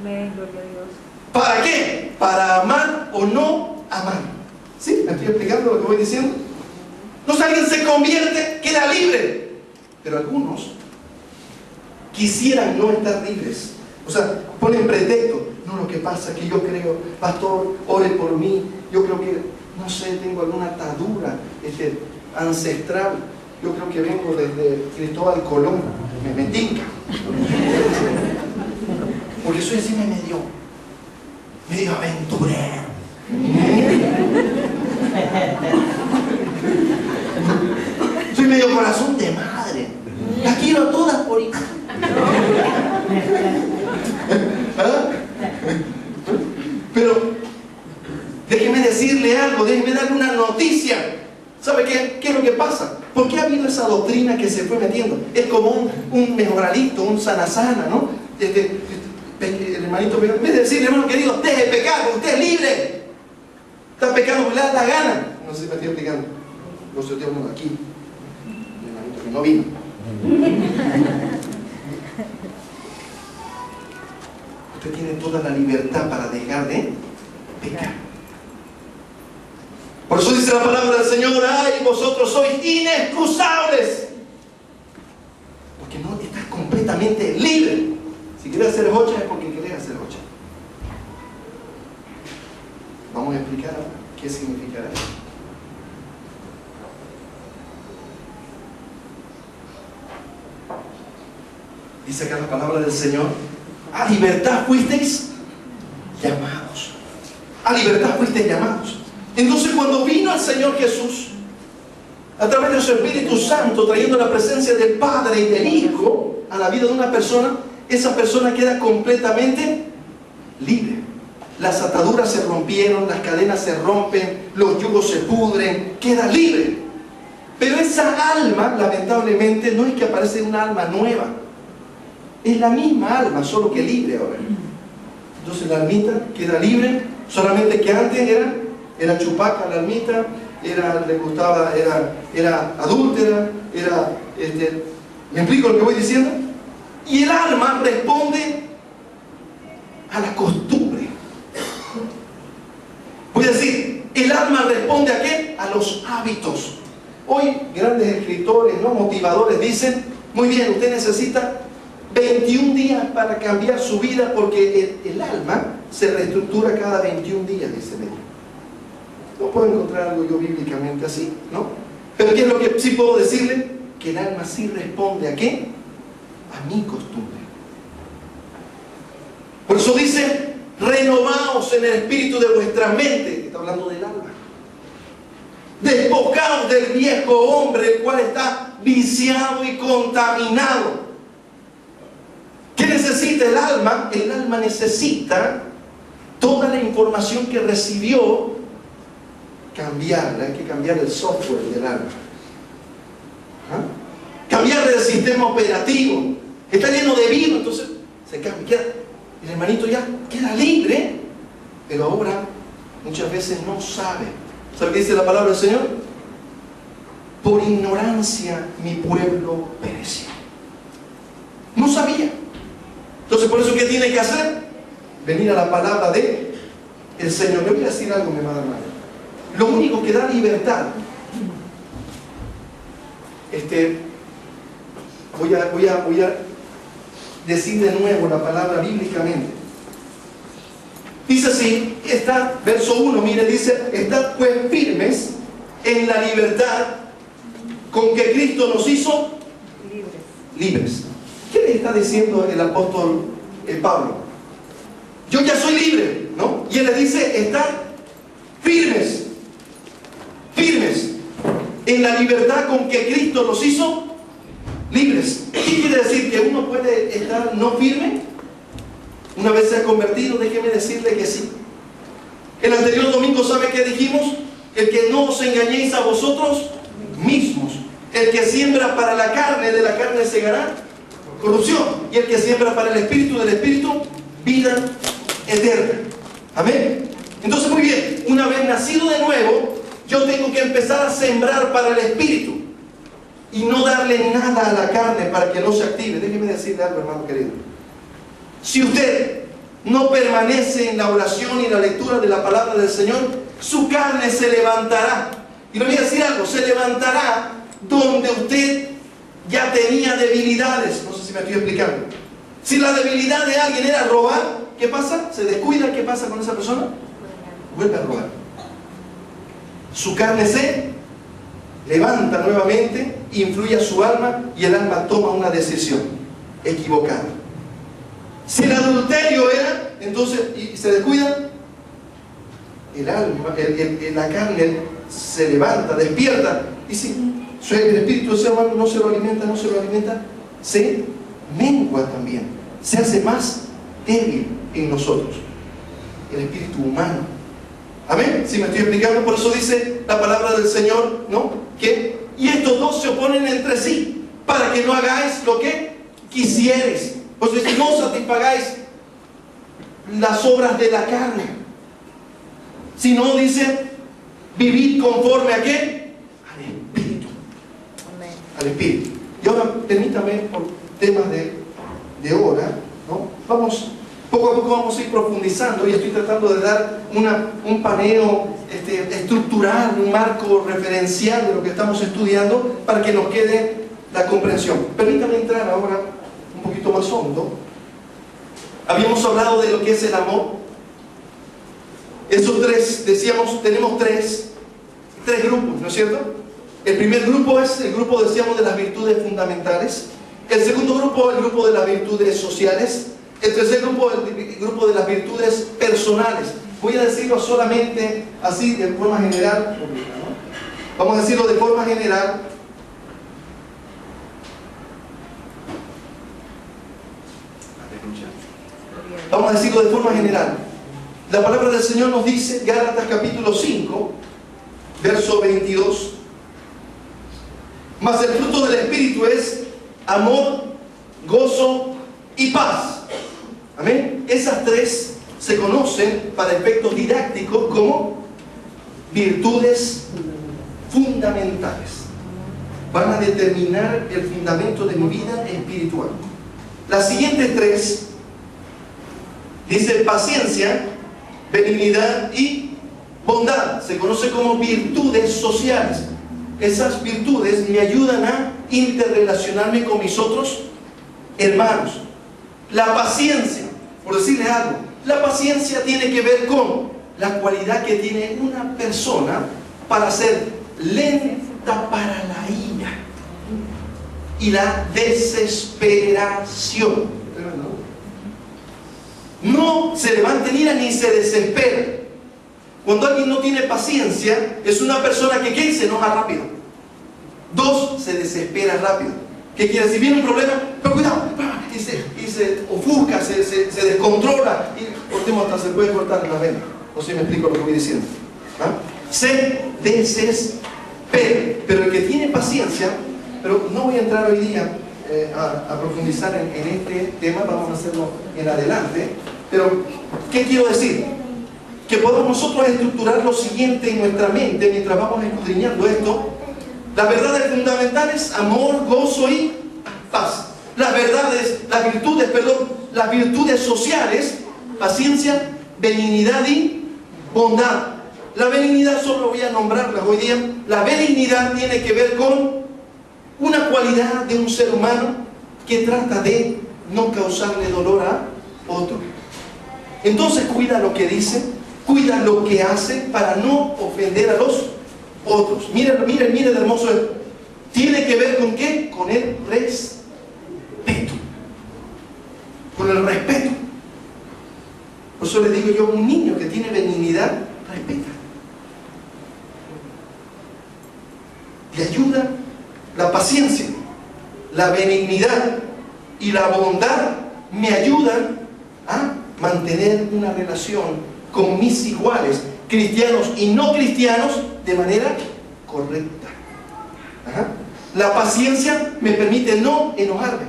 Amén, gloria a Dios. ¿Para qué? Para amar o no amar. ¿Sí? ¿Me estoy explicando lo que voy diciendo? No si alguien se convierte, queda libre. Pero algunos quisieran no estar libres. O sea, ponen pretexto. No, lo que pasa es que yo creo, pastor, ore por mí. Yo creo que, no sé, tengo alguna atadura ancestral. Yo creo que vengo desde Cristóbal Colón. Me tinca. Porque soy así medio aventurero. Soy medio corazón de madre. Las quiero todas por igual. ¿Ah? Pero déjeme decirle algo, déjeme darle una noticia. ¿Sabe qué es lo que pasa? ¿Por qué ha habido esa doctrina que se fue metiendo? Es como un mejoralito, un sana-sana, ¿no? el hermanito, en vez de decirle, hermano querido, deje de pecar, porque usted es libre. Está pecando porque le da la gana. No sé si me estoy explicando. Yo estoy hablando aquí. El hermanito que no vino. Usted tiene toda la libertad para dejar de pecar. Por eso dice la palabra del Señor: ay, vosotros sois inexcusables, porque no estás completamente libre. Si quieres hacer hocha es porque querés hacer hocha. Vamos a explicar qué significará eso. Dice acá la palabra del Señor: a libertad fuisteis llamados. A libertad fuisteis llamados. Entonces, cuando vino el Señor Jesús a través de su Espíritu Santo, trayendo la presencia del Padre y del Hijo a la vida de una persona, esa persona queda completamente libre. Las ataduras se rompieron, las cadenas se rompen, los yugos se pudren, queda libre. Pero esa alma, lamentablemente, no es que aparece una alma nueva. Es la misma alma, solo que libre ahora. Entonces la almita queda libre, solamente que antes era chupaca la almita, le gustaba, era adúltera, ¿me explico lo que voy diciendo? Y el alma responde a la costumbre. Voy a decir, el alma responde ¿a qué? A los hábitos. Hoy grandes escritores, ¿no?, motivadores dicen: muy bien, usted necesita 21 días para cambiar su vida, porque el alma se reestructura cada 21 días, dicen ellos. No puedo encontrar algo yo bíblicamente así, ¿no? Pero ¿qué es lo que sí puedo decirle? Que el alma sí responde ¿a qué? A mi costumbre. Por eso dice: renovaos en el espíritu de vuestra mente. Está hablando del alma. Despojaos del viejo hombre, el cual está viciado y contaminado. ¿Qué necesita el alma? El alma necesita toda la información que recibió, cambiarla. Hay que cambiar el software del alma. Cambiarle el sistema operativo. Está lleno de virus, entonces se cambia. El hermanito ya queda libre, pero ahora muchas veces no sabe. ¿Sabe qué dice la palabra del Señor? Por ignorancia mi pueblo pereció. No sabía. Entonces, por eso, ¿qué tiene que hacer? Venir a la palabra de el Señor. Le voy a decir algo, mi amada hermana. Lo único que da libertad, voy a decir de nuevo la palabra bíblicamente. Dice así, verso 1, mire, dice: estad pues firmes en la libertad con que Cristo nos hizo libres. ¿Qué le está diciendo el apóstol Pablo? Yo ya soy libre, ¿no? Y él le dice: estad firmes en la libertad con que Cristo nos hizo libres. ¿Qué quiere decir? ¿Que uno puede estar no firme una vez se ha convertido? Déjeme decirle que sí. El anterior domingo, ¿sabe qué dijimos? El que no os engañéis a vosotros mismos. El que siembra para la carne, de la carne segará corrupción. Y el que siembra para el espíritu, del espíritu, vida eterna. Amén. Entonces, muy bien, una vez nacido de nuevo, yo tengo que empezar a sembrar para el espíritu y no darle nada a la carne para que no se active. Déjeme decirle algo, hermano querido. Si usted no permanece en la oración y la lectura de la palabra del Señor, su carne se levantará. Y le voy a decir algo: se levantará donde usted ya tenía debilidades. No sé si me estoy explicando. Si la debilidad de alguien era robar, ¿qué pasa? Se descuida, ¿qué pasa con esa persona? Vuelve a robar. Su carne se levanta nuevamente, influye a su alma y el alma toma una decisión equivocada. Si el adulterio era, entonces, y se descuida, el alma, la carne se levanta, despierta. Y si el espíritu del ser humano no se lo alimenta, se mengua también, se hace más débil en nosotros, el espíritu humano. Amén. Si me estoy explicando, por eso dice la palabra del Señor, ¿no? Que y estos dos se oponen entre sí, para que no hagáis lo que quisieres. Pues si no satisfagáis las obras de la carne, sino dice, vivir conforme a ¿qué? Al Espíritu. Amén. Al Espíritu. Y ahora, permítame, por temas de hora, ¿no? Poco a poco vamos a ir profundizando y estoy tratando de dar un paneo estructural, un marco referencial de lo que estamos estudiando para que nos quede la comprensión. Permítame entrar ahora un poquito más hondo. Habíamos hablado de lo que es el amor. Esos tres, decíamos, tenemos tres grupos, ¿no es cierto? El primer grupo es el grupo, decíamos, de las virtudes fundamentales. El segundo grupo, el grupo de las virtudes sociales. El tercer grupo, el grupo de las virtudes personales. Voy a decirlo solamente así, de forma general. Vamos a decirlo de forma general. Vamos a decirlo de forma general. La palabra del Señor nos dice, Gálatas capítulo 5, verso 22. Mas el fruto del Espíritu es amor, gozo y paz. Amén. Esas tres se conocen para efectos didácticos como virtudes fundamentales. Van a determinar el fundamento de mi vida espiritual. Las siguientes tres, dice paciencia, benignidad y bondad. Se conoce como virtudes sociales. Esas virtudes me ayudan a interrelacionarme con mis otros hermanos. La paciencia, por decirles algo, la paciencia tiene que ver con la cualidad que tiene una persona para ser lenta para la ira y la desesperación. No se levanta en ira ni se desespera. Cuando alguien no tiene paciencia, es una persona que ¿qué? Se enoja rápido. Dos, se desespera rápido. ¿Qué quiere decir? Viene un problema, pero cuidado, y se ofusca, se descontrola, y por último hasta se puede cortar la vena. No sé si me explico lo que voy diciendo. ¿Ah? Se desespera. Pero el que tiene paciencia, pero no voy a entrar hoy día a profundizar en este tema, vamos a hacerlo en adelante. Pero, ¿qué quiero decir? Que podemos nosotros estructurar lo siguiente en nuestra mente mientras vamos escudriñando esto. Las verdades fundamentales, amor, gozo y paz. Las virtudes sociales, paciencia, benignidad y bondad. La benignidad solo voy a nombrarla hoy día. La benignidad tiene que ver con una cualidad de un ser humano que trata de no causarle dolor a otro. Entonces cuida lo que dice, cuida lo que hace para no ofender a los otros. Miren de hermoso esto. Tiene que ver con ¿qué? Con el respeto. Con el respeto. Por eso le digo yo, un niño que tiene benignidad, respeta. Le ayuda la paciencia, la benignidad y la bondad me ayudan a mantener una relación con mis iguales, cristianos y no cristianos, de manera correcta. Ajá. La paciencia me permite no enojarme.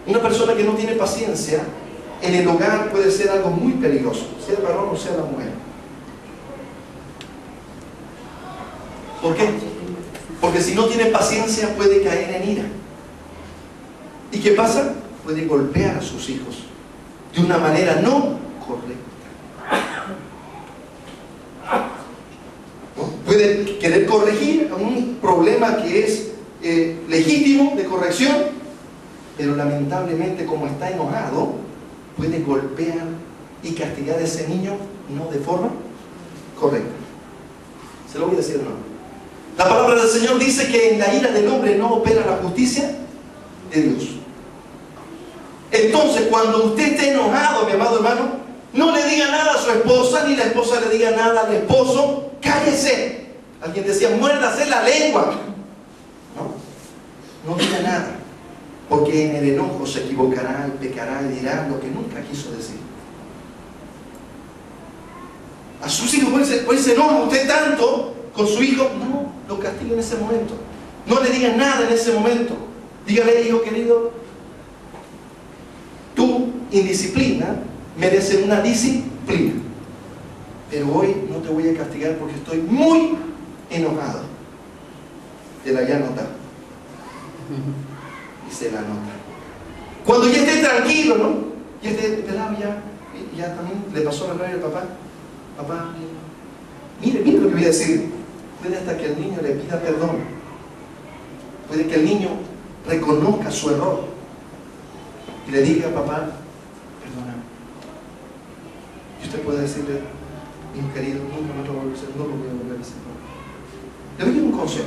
Una persona que no tiene paciencia en el hogar puede ser algo muy peligroso, sea el varón o sea la mujer. ¿Por qué? Porque si no tiene paciencia puede caer en ira. ¿Y qué pasa? Puede golpear a sus hijos de una manera no correcta. ¿No? Puede querer corregir un problema que es legítimo de corrección, pero lamentablemente como está enojado, puede golpear y castigar a ese niño no de forma correcta. Se lo voy a decir de nuevo. La palabra del Señor dice que en la ira del hombre no opera la justicia de Dios. Entonces, cuando usted esté enojado, mi amado hermano, no le diga nada a su esposa, ni la esposa le diga nada al esposo. Cállese. Alguien decía, muérdase la lengua. No diga nada, porque en el enojo se equivocará y pecará y dirá lo que nunca quiso decir. A sus hijos, pues se enoja usted tanto con su hijo, no lo castigue en ese momento. No le diga nada en ese momento. Dígale, hijo querido, tu indisciplina merecen una disciplina. Pero hoy no te voy a castigar porque estoy muy enojado. Te la voy a anotar. Y se la anota. Cuando ya esté tranquilo, ¿no? Ya esté pelado, ya también le pasó la rabia al papá. Papá, mire lo que voy a decir. Puede hasta que el niño le pida perdón. Puede que el niño reconozca su error y le diga: papá, perdóname. Y usted puede decirle: hijo querido, nunca más lo voy a hacer, no lo voy a volver a hacer. Le doy un consejo.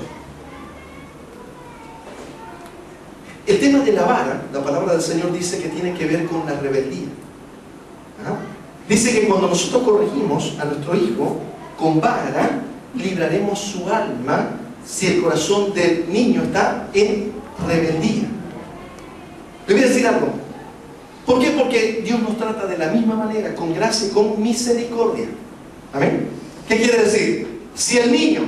El tema de la vara, la palabra del Señor dice que tiene que ver con la rebeldía. ¿Ah? Dice que cuando nosotros corregimos a nuestro hijo con vara, libraremos su alma si el corazón del niño está en rebeldía. Le voy a decir algo. ¿Por qué? Porque Dios nos trata de la misma manera, con gracia y con misericordia. ¿Amén? ¿Qué quiere decir? Si el niño,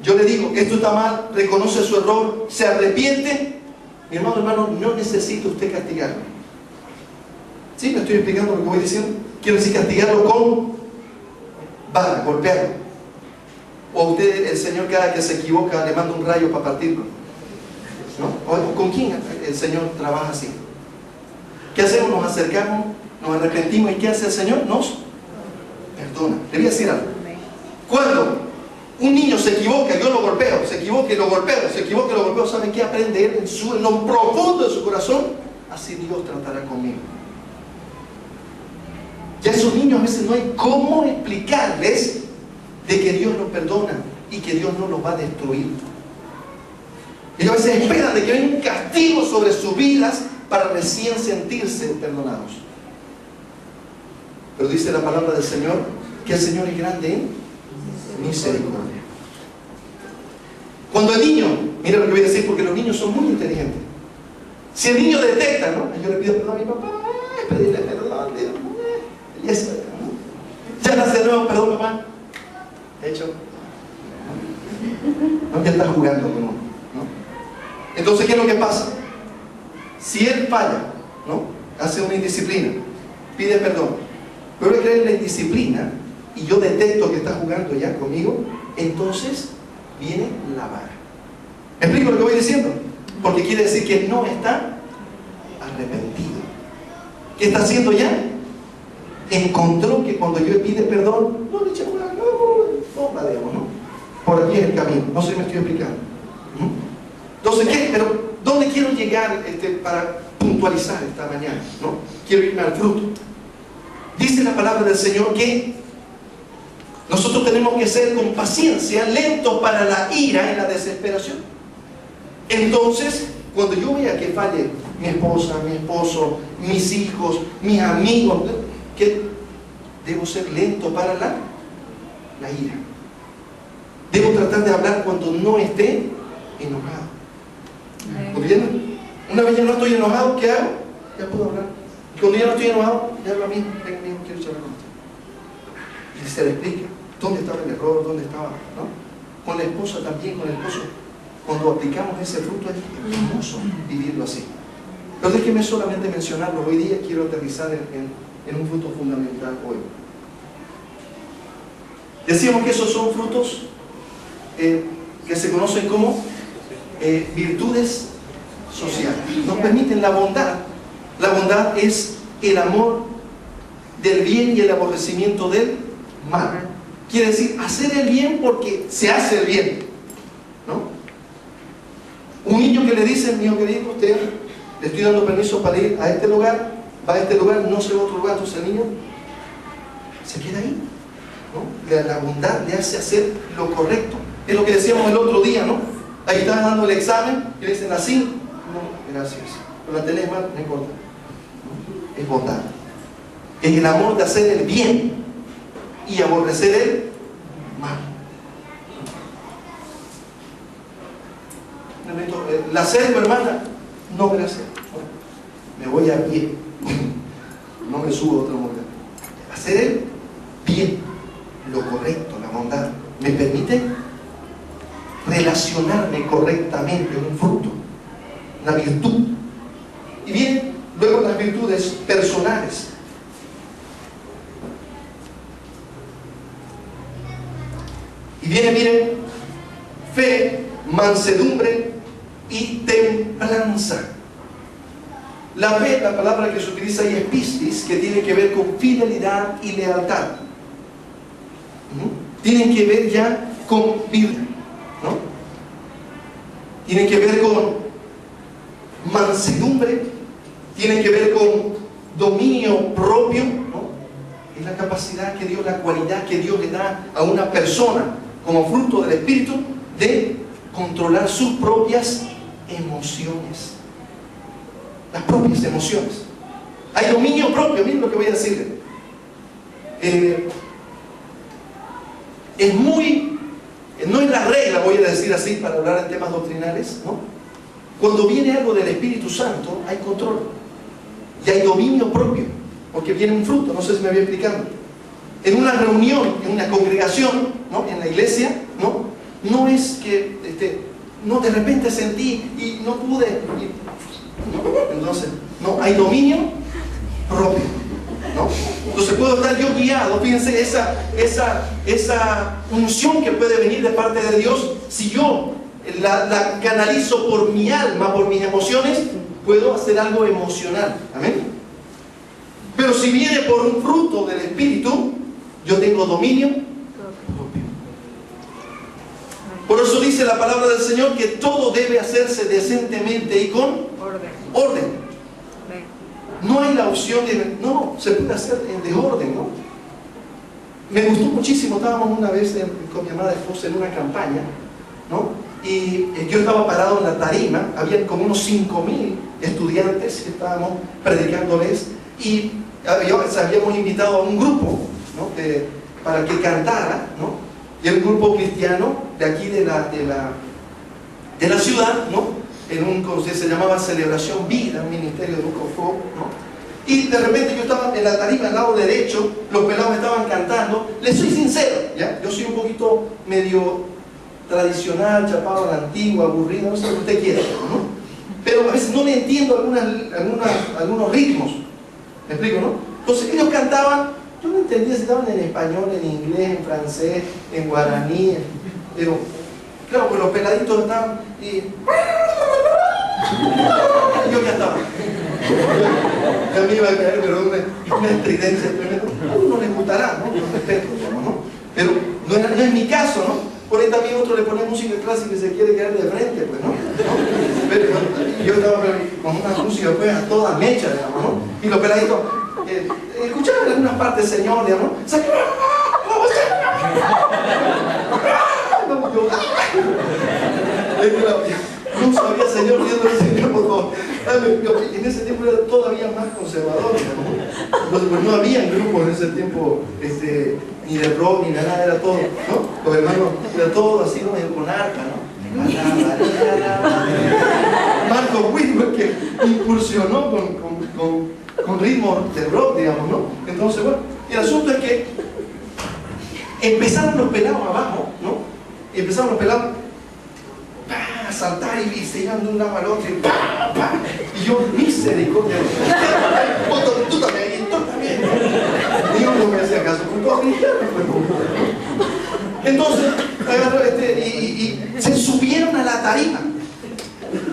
yo le digo: esto está mal, reconoce su error, se arrepiente, mi hermano, no necesita usted castigarlo. ¿Sí? ¿Me estoy explicando lo que voy diciendo? Quiero decir castigarlo con vara, golpearlo. O usted, el Señor, cada que se equivoca, le manda un rayo para partirlo, ¿no? ¿O con quién el Señor trabaja así? ¿Qué hacemos? Nos acercamos, nos arrepentimos, ¿y qué hace el Señor? Nos perdona. Le voy a decir algo. Cuando un niño se equivoca, yo lo golpeo, se equivoca y lo golpeo, se equivoca y lo golpeo, ¿saben qué aprende él en lo profundo de su corazón? Así Dios tratará conmigo. Ya esos niños a veces no hay cómo explicarles de que Dios los perdona y que Dios no los va a destruir. Ellos a veces esperan de que venga un castigo sobre sus vidas para recién sentirse perdonados. Pero dice la palabra del Señor que el Señor es grande en misericordia. Cuando el niño, mira lo que voy a decir, porque los niños son muy inteligentes. Si el niño detecta, ¿no? Yo le pido perdón a mi papá, pedirle perdón, y eso, ¿no? Ya nace de nuevo, perdón papá. Hecho. No, que está jugando con uno, ¿no? Entonces, ¿qué es lo que pasa? Si él falla, ¿no? Hace una indisciplina, pide perdón, pero él cree en la indisciplina y yo detecto que está jugando ya conmigo, entonces viene la vara. ¿Me explico lo que voy diciendo? Porque quiere decir que no está arrepentido. ¿Qué está haciendo ya? Encontró que cuando yo pide perdón, no le echamos la no, digamos, ¿no? Por aquí es el camino. No sé si me estoy explicando. Entonces, ¿qué? Pero ¿dónde quiero llegar para puntualizar esta mañana? ¿No? Quiero irme al fruto. Dice la palabra del Señor que nosotros tenemos que ser con paciencia, lentos para la ira y la desesperación. Entonces, cuando yo vea que falle mi esposa, mi esposo, mis hijos, mis amigos, ¿qué? Debo ser lento para la ira. Debo tratar de hablar cuando no esté enojado. ¿Entienden? Una vez ya no estoy enojado, ¿qué hago? Ya puedo hablar. Y cuando ya no estoy enojado, ya hablo a mí, venga, quiero charlar con usted. Y se le explica dónde estaba el error, dónde estaba, ¿no? Con la esposa también, con el esposo. Cuando aplicamos ese fruto es hermoso vivirlo así. Pero déjeme solamente mencionarlo. Hoy día quiero aterrizar en un fruto fundamental hoy. Decíamos que esos son frutos que se conocen como virtudes sociales. Nos permiten la bondad. La bondad es el amor del bien y el aborrecimiento del mal. Quiere decir, hacer el bien porque se hace el bien, ¿no? Un niño que le dice: mi hijo querido, usted le estoy dando permiso para ir a este lugar, va a este lugar, no se va a otro lugar. Entonces el niño se queda ahí, ¿no? La bondad le hace hacer lo correcto. Es lo que decíamos el otro día, ¿no? Ahí están dando el examen y le dicen así: no, gracias. Pero la tenés mal, no importa. ¿No? Es bondad. Es el amor de hacer el bien y aborrecer el mal. La selva, hermana, no, gracias. Me voy a pie. No me subo a otra montaña. Hacer el bien, lo correcto, la bondad, me permite relacionarme correctamente en un fruto, una virtud. Y bien, luego las virtudes personales. Y viene, miren, fe, mansedumbre y templanza. La fe, la palabra que se utiliza ahí es pistis, que tiene que ver con fidelidad y lealtad. Tienen que ver ya con virtud, ¿no? Tienen que ver con mansedumbre, tienen que ver con dominio propio, ¿no? Es la capacidad que Dios, la cualidad que Dios le da a una persona como fruto del Espíritu de controlar sus propias emociones. Las propias emociones. Hay dominio propio, miren lo que voy a decirle. No es la regla, voy a decir así, para hablar en temas doctrinales, ¿no? Cuando viene algo del Espíritu Santo, hay control. Y hay dominio propio, porque viene un fruto, no sé si me voy explicando. En una reunión, en una congregación, ¿no? En la iglesia, no es que no, de repente sentí y no pude. Entonces, no, hay dominio propio, ¿no? Entonces puedo estar yo guiado, fíjense esa unción que puede venir de parte de Dios. Si yo la canalizo por mi alma, por mis emociones, puedo hacer algo emocional, amén. Pero si viene por un fruto del Espíritu, yo tengo dominio propio. Por eso dice la palabra del Señor que todo debe hacerse decentemente y con orden. No hay la opción de, no, se puede hacer en desorden, ¿no? Me gustó muchísimo, estábamos una vez con mi amada esposa en una campaña, ¿no? Y yo estaba parado en la tarima, había como unos 5,000 estudiantes que estábamos predicándoles, y habíamos invitado a un grupo, ¿no? Para que cantara, ¿no? Y era un grupo cristiano de aquí de la ciudad, ¿no? Se llamaba Celebración Vida, un ministerio de Bucofo, ¿no? Y de repente yo estaba en la tarima al lado derecho, los pelados me estaban cantando. Les soy sincero, ¿ya? Yo soy un poquito medio tradicional, chapado a la antigua, aburrido, no sé lo que usted quiera, ¿no? Pero a veces no le entiendo algunos ritmos. ¿Me explico, no? Entonces ellos cantaban, yo no entendía si estaban en español, en inglés, en francés, en guaraní, pero claro, pues los peladitos estaban y yo ya estaba. Ya me iba a caer, pero una estridencia tremenda. A uno les gustará, ¿no? Con respeto, ¿no? Pero no es mi caso, ¿no? Por ahí también otro le pone música clásica y se quiere caer de frente, pues, ¿no? Pero yo estaba con una música pues a toda mecha, digamos, ¿no? Y los peladitos escuchaban en algunas partes, Señor, digamos, no sabía, Señor, pidiendo al Señor, por favor. En ese tiempo era todavía más conservador, ¿no? Entonces, pues no había grupos en ese tiempo, ni de rock, ni nada, era todo, ¿no? Los hermanos, era todo así, ¿no? Con arpa, ¿no? Marco Whitmer, que incursionó con ritmo de rock, digamos, ¿no? Entonces, bueno, y el asunto es que empezaron los pelados abajo, ¿no? Y empezaron los pelados a saltar y se iban de un lado al otro y yo, misericordia, tú también, y yo no me hacía caso, porque todos cristianos, entonces agarró y se subieron a la tarima.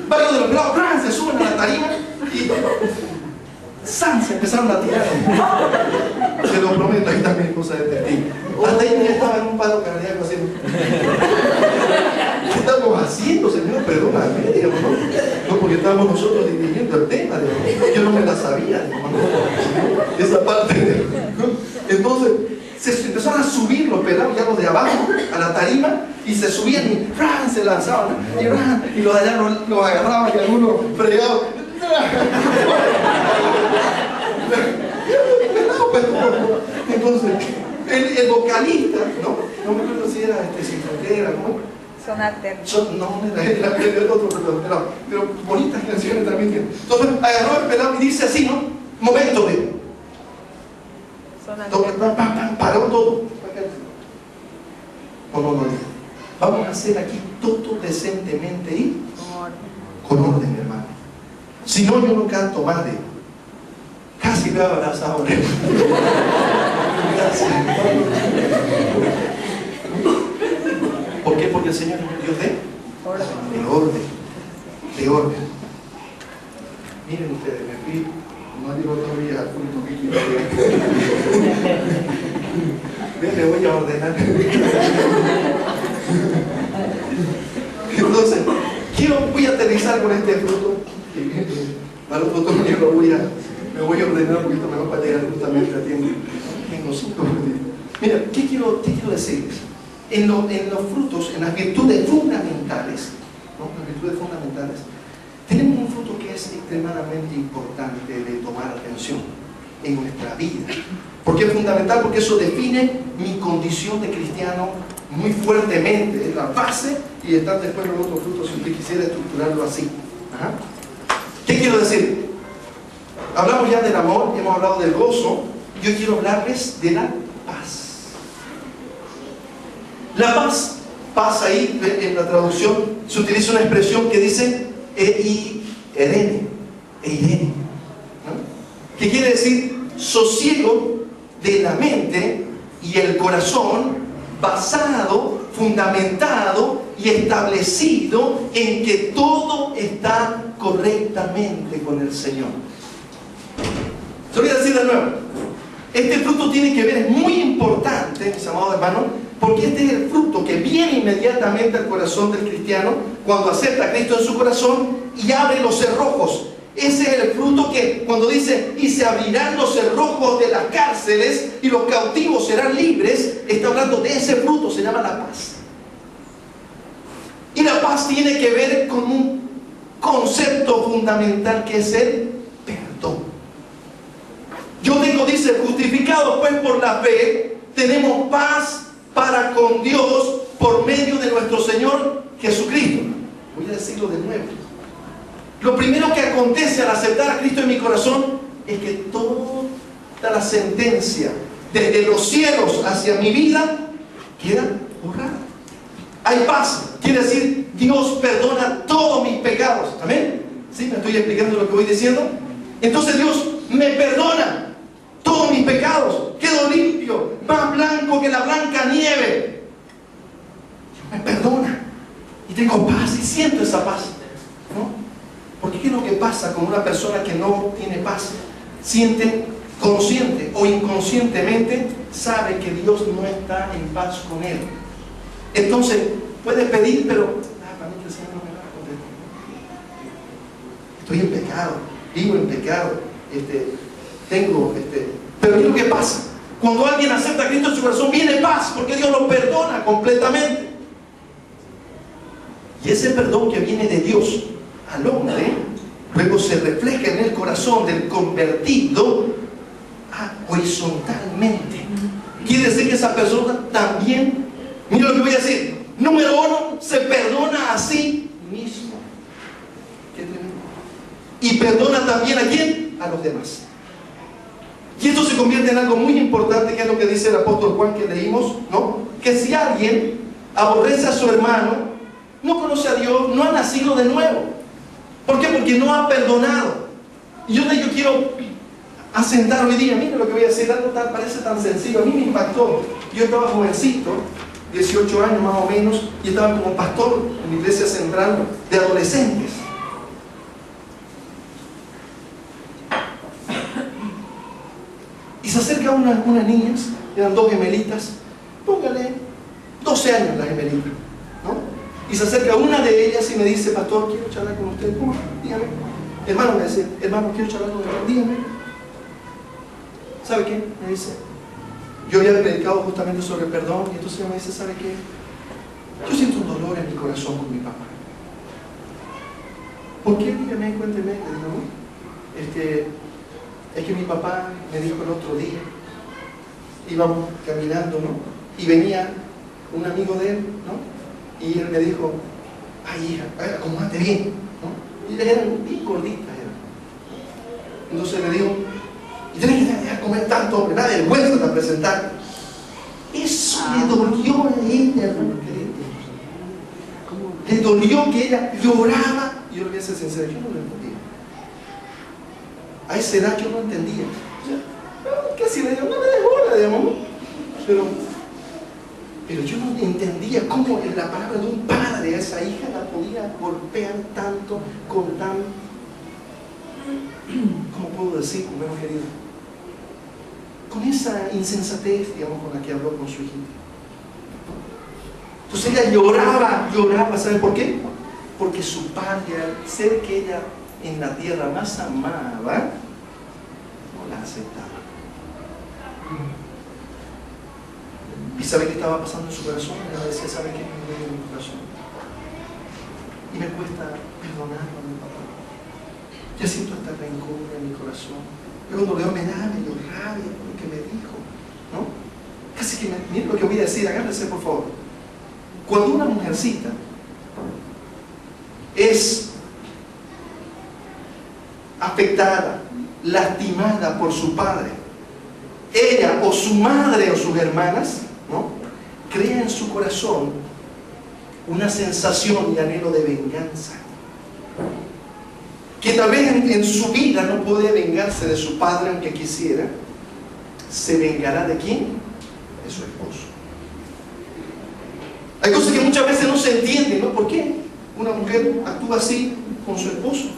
Varios de los pelados se suben a la tarima y se empezaron a tirar. Se lo prometo, ahí también cosa de testigo. Hasta ahí ya estaba en un paro cardíaco haciendo. ¿Qué estamos haciendo, Señor? Perdóname, digamos, ¿no? No, porque estábamos nosotros dirigiendo el tema, digamos. Yo no me la sabía, digamos, ¿no? Esa parte, ¿no? Entonces, se empezaron a subir los pelados, ya los de abajo, a la tarima, y se subían y se lanzaban, y los de allá los agarraban, y algunos fregaban. Entonces, el vocalista, no me acuerdo si era Sin Frontera, ¿no? Son alternos. No, era el otro pelado, pero bonitas canciones también tienen. Entonces agarró el pelado y dice así, ¿no? Momento de. Son alternos. Paró todo. No. Vamos a hacer aquí todo decentemente y con orden, hermano. Si no, yo no canto más de. Casi me ha abrazado. Gracias. porque el Señor es un Dios de Orden. orden. Miren ustedes, me fui, no digo todavía al punto que quiero llegar. Me voy a ordenar. Entonces, voy a aterrizar con este fruto. Para otro turno yo me voy a ordenar un poquito mejor para llegar justamente a tiempo. Tengo 5 minutos. Mira, ¿qué quiero decirles? En los frutos, en las virtudes fundamentales, ¿no? Las virtudes fundamentales, tenemos un fruto que es extremadamente importante de tomar atención en nuestra vida. ¿Por qué es fundamental? Porque eso define mi condición de cristiano muy fuertemente. Es la base y están después los otros frutos si usted quisiera estructurarlo así. Ajá. ¿Qué quiero decir? Hablamos ya del amor, hemos hablado del gozo. Yo quiero hablarles de la paz. La paz ahí en la traducción se utiliza una expresión que dice eirene, ¿no? Que quiere decir sosiego de la mente y el corazón, basado, fundamentado y establecido en que todo está correctamente con el Señor. Se lo voy a decir de nuevo. Este fruto tiene que ver, es muy importante, mis amados hermanos, porque este es el fruto que viene inmediatamente al corazón del cristiano cuando acepta a Cristo en su corazón y abre los cerrojos. Ese es el fruto que cuando dice y se abrirán los cerrojos de las cárceles y los cautivos serán libres, está hablando de ese fruto, se llama la paz. Y la paz tiene que ver con un concepto fundamental que es el perdón. Yo tengo, dice, justificados pues por la fe, tenemos paz para con Dios por medio de nuestro Señor Jesucristo. Voy a decirlo de nuevo. Lo primero que acontece al aceptar a Cristo en mi corazón es que toda la sentencia desde los cielos hacia mi vida queda borrada. Hay paz, quiere decir Dios perdona todos mis pecados. ¿Amén? ¿Sí? ¿Me estoy explicando lo que voy diciendo? Entonces Dios me perdona todos mis pecados, quedo limpio, más blanco que la blanca nieve. Me perdona y tengo paz y siento esa paz, ¿no? Porque ¿qué es lo que pasa con una persona que no tiene paz? Siente, consciente o inconscientemente, sabe que Dios no está en paz con él. Entonces puede pedir, pero para mí que el Señor no me va a contestar. Estoy en pecado, vivo en pecado, pero ¿qué es lo que pasa? Cuando alguien acepta a Cristo en su corazón, viene paz, porque Dios lo perdona completamente. Y ese perdón que viene de Dios al hombre, luego se refleja en el corazón del convertido horizontalmente. Quiere decir que esa persona también, mira lo que voy a decir, número 1, se perdona a sí mismo. ¿Qué tremendo? Y perdona también a quién? A los demás. Y esto se convierte en algo muy importante, que es lo que dice el apóstol Juan que leímos, ¿no? Que si alguien aborrece a su hermano, no conoce a Dios, no ha nacido de nuevo. ¿Por qué? Porque no ha perdonado. Y yo quiero asentar hoy día, mire lo que voy a decir, algo parece tan sencillo, a mí me impactó. Yo estaba jovencito, 18 años más o menos, y estaba como pastor en la iglesia central de adolescentes. Y se acerca unas niñas, eran 2 gemelitas, póngale 12 años las gemelitas, ¿no? Y se acerca una de ellas y me dice, pastor, quiero charlar con usted. ¿Cómo? Dígame. Hermano, me dice, hermano, quiero charlar con usted. Dígame. ¿Sabe qué? Me dice, yo había predicado justamente sobre perdón, y entonces ella me dice, ¿sabe qué? Yo siento un dolor en mi corazón con mi papá. ¿Por qué? Dígame, cuénteme. Le digo, es que mi papá me dijo el otro día, íbamos caminando, ¿no? Y venía un amigo de él, ¿no? Y él me dijo, ay hija, acomódate bien, ¿no? Y ellas eran bien gorditas, Entonces le digo, y tienes que dejar comer tanto, hombre, nada de vergüenza de presentar. Eso le dolió a ella, hermano querido. Le dolió que ella lloraba. Y yo le voy a ser sincero, yo no lo entendía. A esa edad yo no entendía. ¿Qué si le digo? No me des bola, digamos. Pero Pero yo no entendía cómo en la palabra de un padre a esa hija la podía golpear tanto con tan, ¿cómo puedo decir, hermano querido? Con esa insensatez, digamos, con la que habló con su hijita. Entonces ella lloraba, ¿sabe por qué? Porque su padre, al ser que ella en la tierra más amaba, no la aceptaba. ¿Y sabe qué estaba pasando en su corazón? Ella decía, ¿sabe qué? Me duele en mi corazón. Y me cuesta perdonarlo a mi papá. Ya siento hasta rencor en mi corazón. Yo cuando veo me da medio rabia por lo que me dijo, ¿no? Casi que, miren lo que voy a decir, agárrense por favor. Cuando una mujercita es afectada, lastimada por su padre, ella o su madre o sus hermanas, ¿no?, crea en su corazón una sensación y anhelo de venganza, que tal vez en su vida no puede vengarse de su padre aunque quisiera. ¿Se vengará de quién? De su esposo. Hay cosas que muchas veces no se entienden, ¿no? ¿Por qué una mujer actúa así con su esposo?